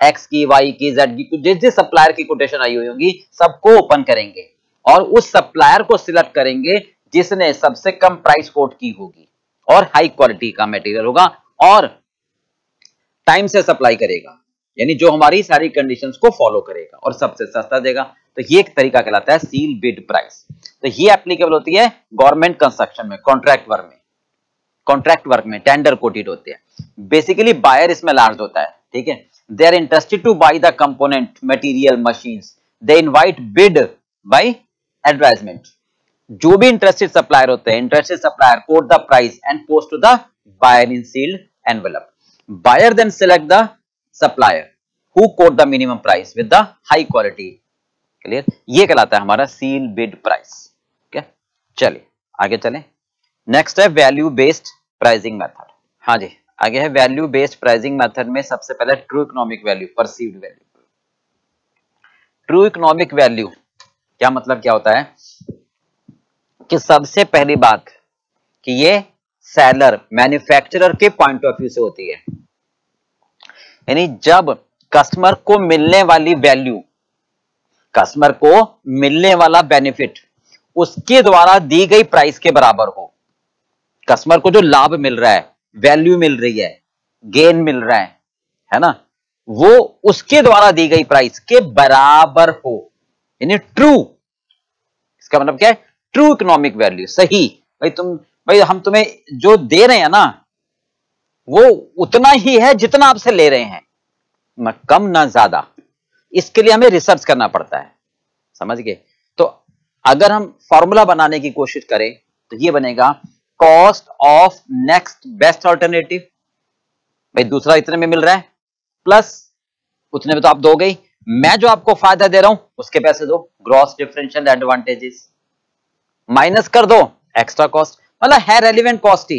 एक्स की, वाई की, जेड की, जिस जिस सप्लायर की कोटेशन आई हुई होगी, सबको ओपन करेंगे और उस सप्लायर को सिलेक्ट करेंगे जिसने सबसे कम प्राइस कोट की होगी और हाई क्वालिटी का मटेरियल होगा और टाइम से सप्लाई करेगा, यानी जो हमारी सारी कंडीशंस को फॉलो करेगा और सबसे सस्ता देगा। तो ये एक तरीका कहलाता है सील बिड प्राइस। तो ये एप्लीकेबल होती है गवर्नमेंट कंस्ट्रक्शन में, कॉन्ट्रैक्ट वर्क में टेंडर कोटेड होते हैं। बेसिकली बायर इसमें लार्ज होता है, ठीक है। They are interested to buy the component material machines, they invite bid by advertisement. जो भी इंटरेस्टेड सप्लायर होते हैं, interested supplier quote the price and post to the buyer in sealed envelope. Buyer then select the supplier who quote the minimum price with the high quality. Clear? ये कहलाता है हमारा seal bid price. Okay? चलिए आगे चलें। नेक्स्ट है वैल्यू बेस्ड प्राइसिंग मेथड। हाँ जी, आगे है वैल्यू बेस्ड प्राइसिंग मेथड में सबसे पहले true economic value, perceived value. True economic value क्या मतलब, क्या होता है कि सबसे पहली बात कि ये सेलर मैन्युफैक्चरर के पॉइंट ऑफ व्यू से होती है, यानी जब कस्टमर को मिलने वाली वैल्यू, कस्टमर को मिलने वाला बेनिफिट उसके द्वारा दी गई प्राइस के बराबर हो। कस्टमर को जो लाभ मिल रहा है, वैल्यू मिल रही है, गेन मिल रहा है ना, वो उसके द्वारा दी गई प्राइस के बराबर हो, यानी ट्रू। इसका मतलब क्या है, ट्रू इकोनॉमिक वैल्यू, सही। भाई हम तुम्हें जो दे रहे हैं ना, वो उतना ही है जितना आपसे ले रहे हैं, ना कम ना ज्यादा। इसके लिए हमें रिसर्च करना पड़ता है, समझ गए। तो अगर हम फॉर्मूला बनाने की कोशिश करें तो ये बनेगा cost of next best alternative. भाई दूसरा इतने में मिल रहा है, प्लस उतने में तो आप दोगे ही, मैं जो आपको फायदा दे रहा हूं उसके पैसे दो, ग्रॉस डिफरेंशियल एडवांटेजेस, माइनस कर दो एक्स्ट्रा कॉस्ट, मतलब है रेलिवेंट कॉस्ट ही।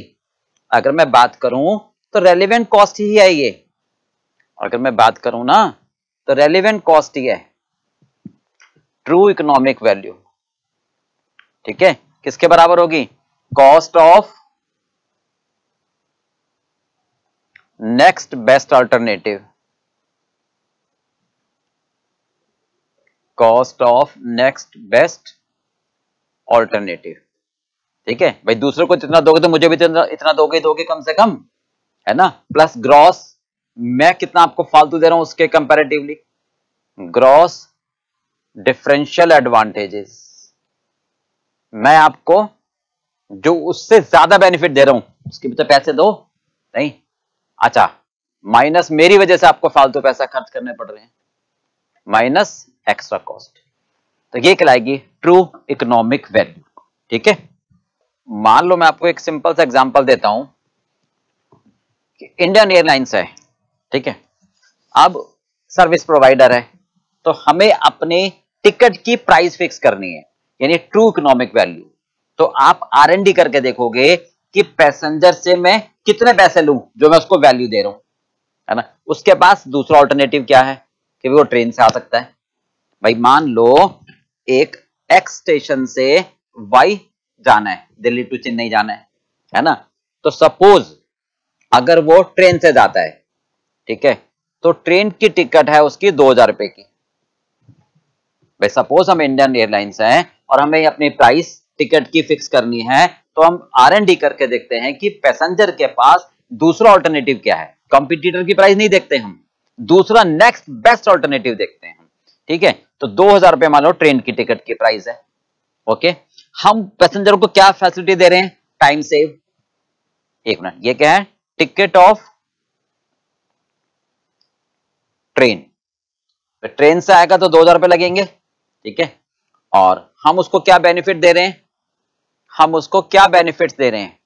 अगर मैं बात करूं तो रेलिवेंट कॉस्ट ही है ये, अगर मैं बात करूं ना तो रेलिवेंट कॉस्ट ही है, ट्रू इकोनॉमिक वैल्यू, ठीक है। किसके बराबर होगी, cost of next best alternative, cost of next best alternative, ठीक है। भाई दूसरों को जितना दोगे तो मुझे भी इतना दोगे कम से कम, है ना, प्लस ग्रॉस, मैं कितना आपको फालतू दे रहा हूं उसके कंपैरेटिवली, ग्रॉस डिफरेंशियल एडवांटेजेस, मैं आपको जो उससे ज्यादा बेनिफिट दे रहा हूं उसके भी तो पैसे दो नहीं, अच्छा, माइनस मेरी वजह से आपको फालतू पैसा खर्च करने पड़ रहे हैं, माइनस एक्स्ट्रा कॉस्ट। तो ये कहलाएगी ट्रू इकोनॉमिक वैल्यू, ठीक है। मान लो मैं आपको एक सिंपल सा एग्जांपल देता हूं कि इंडियन एयरलाइंस है, ठीक है, अब सर्विस प्रोवाइडर है, तो हमें अपने टिकट की प्राइस फिक्स करनी है, यानी ट्रू इकोनॉमिक वैल्यू। तो आप R&D करके देखोगे कि पैसेंजर से मैं कितने पैसे लूं जो मैं उसको वैल्यू दे रहा हूं, है ना। उसके पास दूसरा ऑल्टरनेटिव क्या है कि वो ट्रेन से आ सकता है। भाई मान लो एक एक्स स्टेशन से वाई जाना है, दिल्ली टू चेन्नई जाना है ना। तो सपोज अगर वो ट्रेन से जाता है, ठीक है, तो ट्रेन की टिकट है उसकी 2000 रुपए की। भाई सपोज हम इंडियन एयरलाइंस हैं और हमें अपनी प्राइस टिकट की फिक्स करनी है, तो हम R&D करके देखते हैं कि पैसेंजर के पास दूसरा ऑल्टरनेटिव क्या है। कंपटीटर की प्राइस नहीं देखते हम, दूसरा नेक्स्ट बेस्ट ऑल्टरनेटिव देखते हैं हम, ठीक है। तो 2000 रुपए मान लो ट्रेन की टिकट की प्राइस है, ओके। हम पैसेंजर को क्या फैसिलिटी दे रहे हैं, टाइम सेव। एक मिनट, ये क्या है, टिकट ऑफ ट्रेन। ट्रेन से आएगा तो 2000 रुपए लगेंगे, ठीक है। और हम उसको क्या बेनिफिट दे रहे हैं, हम उसको क्या बेनिफिट्स दे रहे हैं,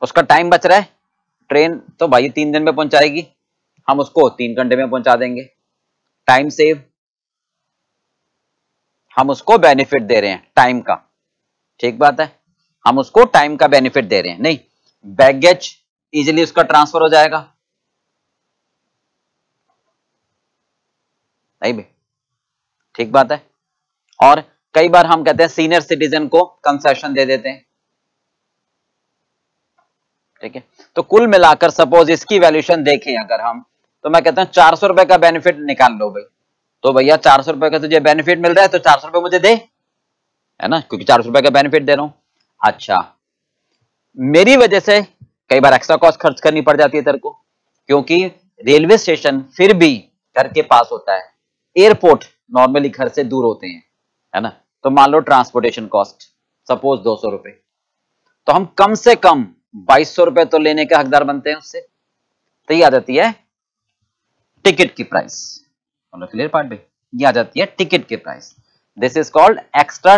उसका टाइम बच रहा है। ट्रेन तो भाई 3 दिन में पहुंचाएगी, हम उसको 3 घंटे में पहुंचा देंगे, टाइम सेव। हम उसको बेनिफिट दे रहे हैं टाइम का, ठीक बात है, हम उसको टाइम का बेनिफिट दे रहे हैं। नहीं, बैगेज इजीली उसका ट्रांसफर हो जाएगा, नहीं भाई, ठीक बात है। और कई बार हम कहते हैं सीनियर सिटीजन को कंसेशन दे देते हैं, ठीक है। तो कुल मिलाकर सपोज इसकी वैल्यूएशन देखें अगर हम, तो मैं कहता हूं 400 रुपए का बेनिफिट निकाल लो भाई। तो भैया 400 रुपए का तुझे बेनिफिट मिल रहा है तो 400 रुपए मुझे दे, है ना, क्योंकि 400 रुपए का बेनिफिट दे रहा हूं। अच्छा, मेरी वजह से कई बार एक्स्ट्रा कॉस्ट खर्च करनी पड़ जाती है तेरे को, क्योंकि रेलवे स्टेशन फिर भी घर के पास होता है, एयरपोर्ट नॉर्मली घर से दूर होते हैं, है ना। तो मान लो ट्रांसपोर्टेशन कॉस्ट सपोज 200 रुपए, तो हम कम से कम 2200 रुपए तो लेने के हकदार बनते हैं उससे। तो ये आ जाती है टिकट की प्राइस। क्लियर पार्ट भाई, ये आ जाती है टिकट की price. This is called extra,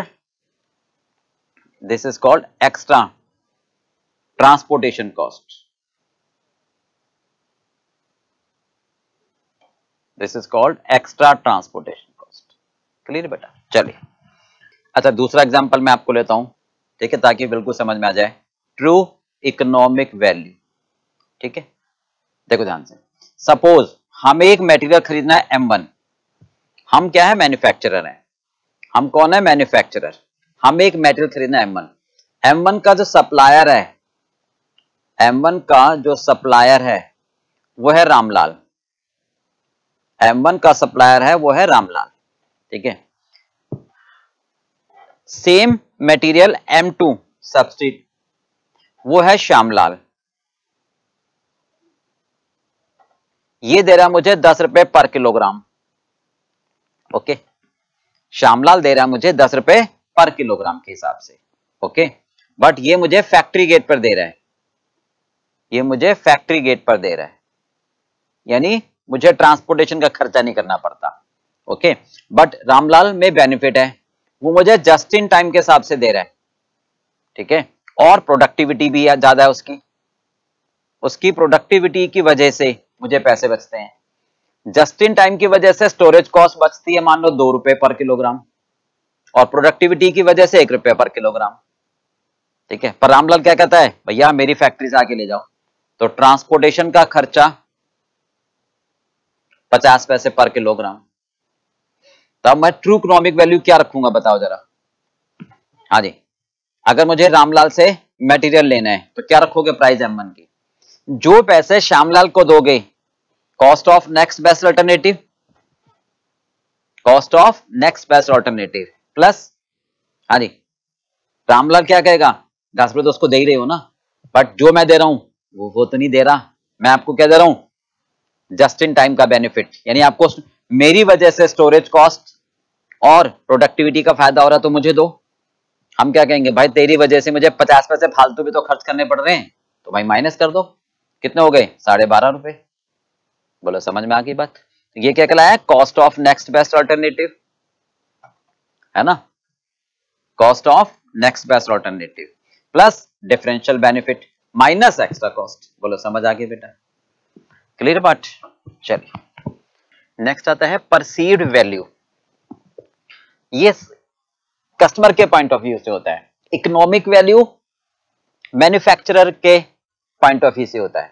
this is called extra transportation cost, this is called extra transportation cost. Clear बेटा, चलिए। अच्छा, दूसरा एग्जांपल मैं आपको लेता हूं, ठीक है, ताकि बिल्कुल समझ में आ जाए। ट्रू इकोनॉमिक वैल्यू, ठीक है। देखो ध्यान से, सपोज हमें एक मटेरियल खरीदना है M1, हम क्या है, मैन्युफैक्चरर हैं। हम कौन है, मैन्युफैक्चरर। हमें एक मटेरियल खरीदना है M1, M1 का जो सप्लायर है, M1 का जो सप्लायर है वो है रामलाल, M1 का सप्लायर है वो है रामलाल, ठीक है। सेम मटेरियल M2 सब्स्टिट्यूट, वो है श्यामलाल, ये दे रहा है मुझे 10 रुपए पर किलोग्राम, ओके। श्यामलाल दे रहा है मुझे 10 रुपए पर किलोग्राम के हिसाब से, ओके। बट ये मुझे फैक्ट्री गेट पर दे रहा है, ये मुझे फैक्ट्री गेट पर दे रहा है, यानी मुझे ट्रांसपोर्टेशन का खर्चा नहीं करना पड़ता, ओके। बट रामलाल में बेनिफिट है, वो मुझे जस्ट इन टाइम के हिसाब से दे रहा है, ठीक है। और प्रोडक्टिविटी भी ज्यादा है उसकी, उसकी प्रोडक्टिविटी की वजह से मुझे पैसे बचते हैं। जस्ट इन टाइम की वजह से स्टोरेज कॉस्ट बचती है मान लो 2 रुपए पर किलोग्राम, और प्रोडक्टिविटी की वजह से 1 रुपए पर किलोग्राम, ठीक है। पर रामलाल क्या कहता है, भैया मेरी फैक्ट्री से आके ले जाओ, तो ट्रांसपोर्टेशन का खर्चा 50 पैसे पर किलोग्राम। तब मैं ट्रू इकोनॉमिक वैल्यू क्या रखूंगा बताओ जरा। हाँ जी, अगर मुझे रामलाल से मटेरियल लेना है तो क्या रखोगे, प्राइस M1 की। जो पैसे श्यामलाल को दोगे, cost of next best alternative, cost of next best alternative plus, हाँ जी, रामलाल क्या कहेगा, 10 रुपए तो उसको दे ही रहे हो ना, बट जो मैं दे रहा हूं वो तो नहीं दे रहा, मैं आपको क्या दे रहा हूं, जस्ट इन टाइम का बेनिफिट, यानी आपको मेरी वजह से स्टोरेज कॉस्ट और प्रोडक्टिविटी का फायदा हो रहा है तो मुझे दो। हम क्या कहेंगे, भाई तेरी वजह से मुझे 50 पैसे फालतू भी तो खर्च करने पड़ रहे हैं, तो भाई माइनस कर दो, कितने हो गए, 12.5 रुपए। बोलो समझ में आ गई बात। तो ये क्या कहलाया, cost of next best alternative, है ना, cost of next best alternative plus differential benefit minus extra cost. बोलो समझ आ गई बेटा, क्लियर बात। चलिए नेक्स्ट आता है परसीव्ड वैल्यू। ये कस्टमर के पॉइंट ऑफ व्यू से होता है। इकोनॉमिक वैल्यू मैन्युफैक्चरर के पॉइंट ऑफ व्यू से होता है,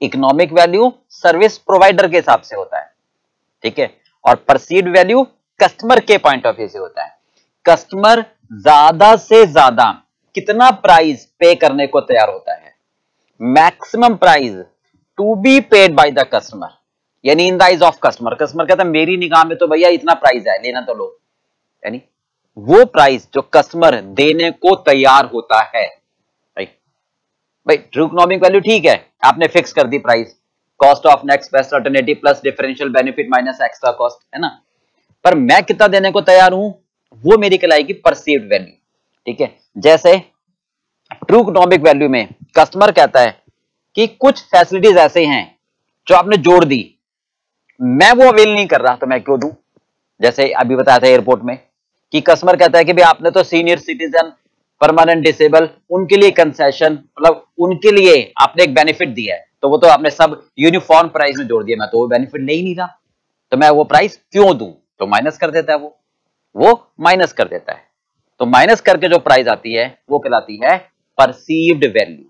इकोनॉमिक वैल्यू सर्विस प्रोवाइडर के हिसाब से होता है, ठीक है, और परसीव्ड वैल्यू कस्टमर के पॉइंट ऑफ व्यू से होता है। कस्टमर ज्यादा से ज्यादा कितना प्राइस पे करने को तैयार होता है, maximum price to be paid by the customer, यानी in the eyes of customer. Customer कहता है मेरी निगाह में तो भैया इतना प्राइस है, लेना तो लो, यानी वो प्राइस जो कस्टमर देने को तैयार होता है। भाई ट्रू इकोनॉमिक वैल्यू ठीक है, आपने फिक्स कर दी price, cost of next best alternative plus differential benefit minus extra cost, है ना, पर मैं कितना देने को तैयार हूं, वो मेरी कहलाएगी परसीव्ड वैल्यू, ठीक है। जैसे ट्रू इकोनॉमिक वैल्यू में कस्टमर कहता है कि कुछ फैसिलिटीज ऐसे हैं जो आपने जोड़ दी, मैं वो अवेल नहीं कर रहा तो मैं क्यों दूं। जैसे अभी बताया था एयरपोर्ट में कि कस्टमर कहता है कि भाई आपने तो सीनियर सिटीजन, परमानेंट डिसेबल, उनके लिए कंसेशन, मतलब उनके लिए आपने एक बेनिफिट दिया है, तो वो तो आपने सब यूनिफॉर्म प्राइस में जोड़ दिया, मैं तो वो बेनिफिट ले ही नहीं रहा, तो मैं वो प्राइस क्यों दूं, तो माइनस कर देता है, वो माइनस कर देता है। तो माइनस करके जो प्राइस आती है वो कहलाती है परसीव्ड वैल्यू,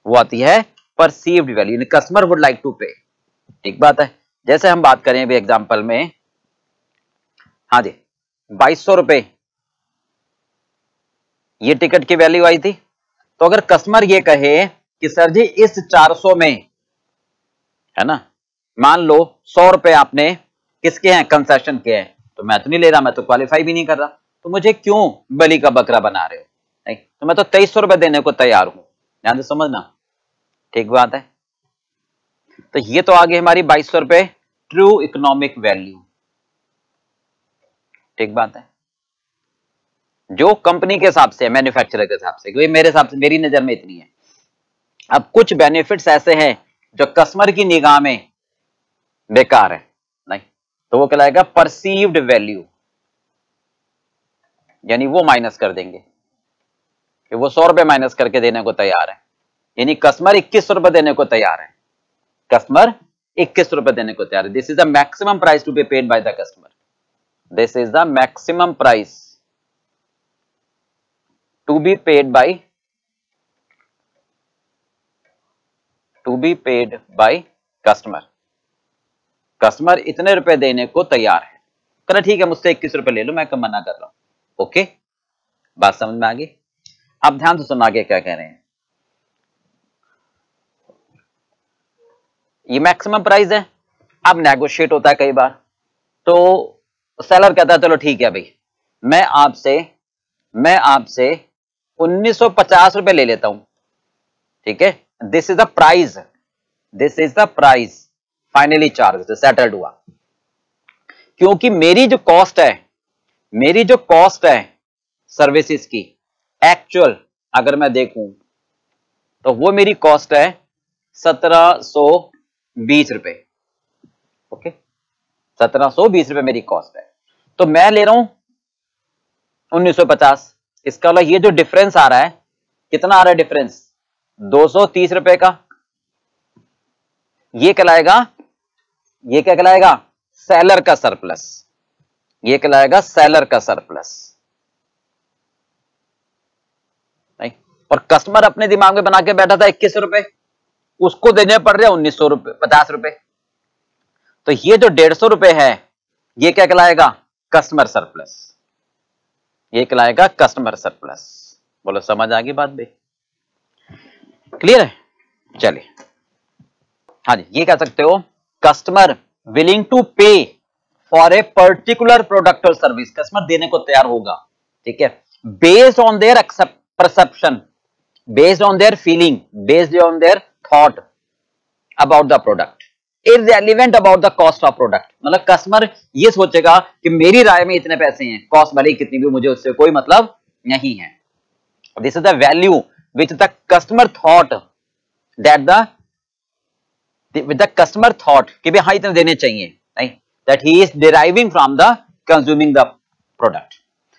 वो आती है perceived value, customer would like to pay, ठीक बात है। जैसे हम बात करें अभी एग्जांपल में, हाँ जी 2200 रुपए ये टिकट की वैल्यू आई थी, तो अगर कस्टमर ये कहे कि सर जी इस 400 में, है ना, मान लो 100 रुपए आपने किसके हैं, कंसेशन के हैं, तो मैं तो नहीं ले रहा, मैं तो क्वालिफाई भी नहीं कर रहा, तो मुझे क्यों बलि का बकरा बना रहे हो, नहीं, तो मैं तो 2300 रुपए देने को तैयार हूं, ध्यान से समझना, ठीक बात है। तो ये तो आगे हमारी 2200 रुपए ट्रू इकोनॉमिक वैल्यू, ठीक बात है, जो कंपनी के हिसाब से, मैन्युफैक्चरर के हिसाब से, क्योंकि मेरे हिसाब से, मेरी नजर में इतनी है। अब कुछ बेनिफिट्स ऐसे हैं जो कस्टमर की निगाह में बेकार है, नहीं, तो वो कहलाएगा परसीव्ड वैल्यू, यानी वो माइनस कर देंगे कि वो 100 रुपए माइनस करके देने को तैयार है, यानी कस्टमर 2100 रुपए देने को तैयार है, कस्टमर 2100 रुपए देने को तैयार है। This is the maximum price to be paid by the customer, this is the maximum price to be paid by customer. Customer इतने रुपए देने को तैयार है, कहना ठीक है मुझसे 21 रुपए ले लो, मैं कम मना कर रहा हूं, ओके, बात समझ में आ गई। अब ध्यान से सुना के क्या कह रहे हैं, ये मैक्सिमम प्राइस है, अब नेगोशिएट होता है कई बार, तो सेलर कहता है चलो ठीक है भाई, मैं आपसे 1950 रुपए ले लेता हूं, ठीक है, this is the price, finally charge settled हुआ, क्योंकि मेरी जो कॉस्ट है सर्विसेज की, एक्चुअल अगर मैं देखूं तो वो मेरी कॉस्ट है 1720 रुपए, ओके, 1720 रुपए मेरी कॉस्ट है, तो मैं ले रहा हूं 1950, इसका मतलब ये जो डिफरेंस आ रहा है, कितना आ रहा है डिफरेंस, 230 रुपए का, ये कहलाएगा, ये क्या कहलाएगा, सेलर का सरप्लस, ये कहलाएगा सेलर का सरप्लस, नहीं, और कस्टमर अपने दिमाग में बना के बैठा था 21 रुपए, उसको देने पड़ रहे 1900 रुपए, 50 रुपए, तो ये जो 150 रुपए है ये क्या कहलाएगा, कस्टमर सरप्लस, ये कहलाएगा कस्टमर सरप्लस। बोलो समझ आ गई बात भाई, क्लियर है। चलिए, हाँ जी, ये कह सकते हो कस्टमर विलिंग टू पे फॉर ए पर्टिकुलर प्रोडक्ट और सर्विस, कस्टमर देने को तैयार होगा, ठीक है, based on their perception, based on their feeling, based on their thought about the product, irrelevant about the cost of product, मतलब कस्टमर ये सोचेगा कि मेरी राय में इतने पैसे हैं, कॉस्ट भले कितनी भी, मुझे उससे कोई मतलब नहीं है। This is the value which the customer thought that the customer thought कि भाई हाँ इतने देने चाहिए, नहीं, that he is deriving from the consuming the product,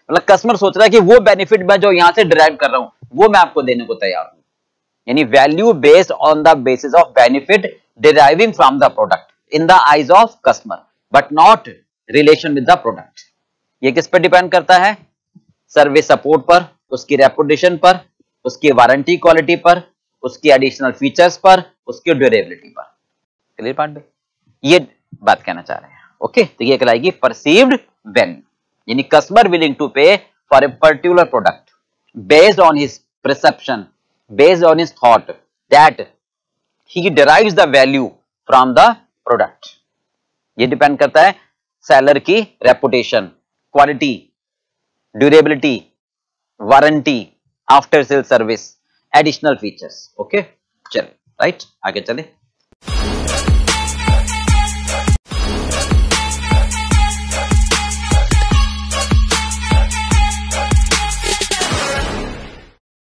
मतलब कस्टमर सोच रहा है कि वो बेनिफिट मैं जो यहां से डिराइव कर रहा हूं वो मैं आपको देने को तैयार हूं, यानी value based on the basis of benefit deriving from the product in the eyes of customer but not relation with the product। ये किस पर डिपेंड करता है, सर्विस सपोर्ट पर, उसकी रेपुटेशन पर, उसकी वारंटी क्वालिटी पर, उसकी एडिशनल फीचर्स पर, उसकी ड्यूरेबिलिटी पर। क्लियर पार्ट में ये बात कहना चाह रहे हैं। ओके, तो ये कहलाएगी परसीव्ड वैल्यू, यानी कस्टमर विलिंग टू पे for a particular product based on his perception, based on his thought that he derives the value from the product. ये डिपेंड करता है सेलर की reputation, quality, durability, warranty, after sale service, additional features. Okay, चल राइट, आगे चले।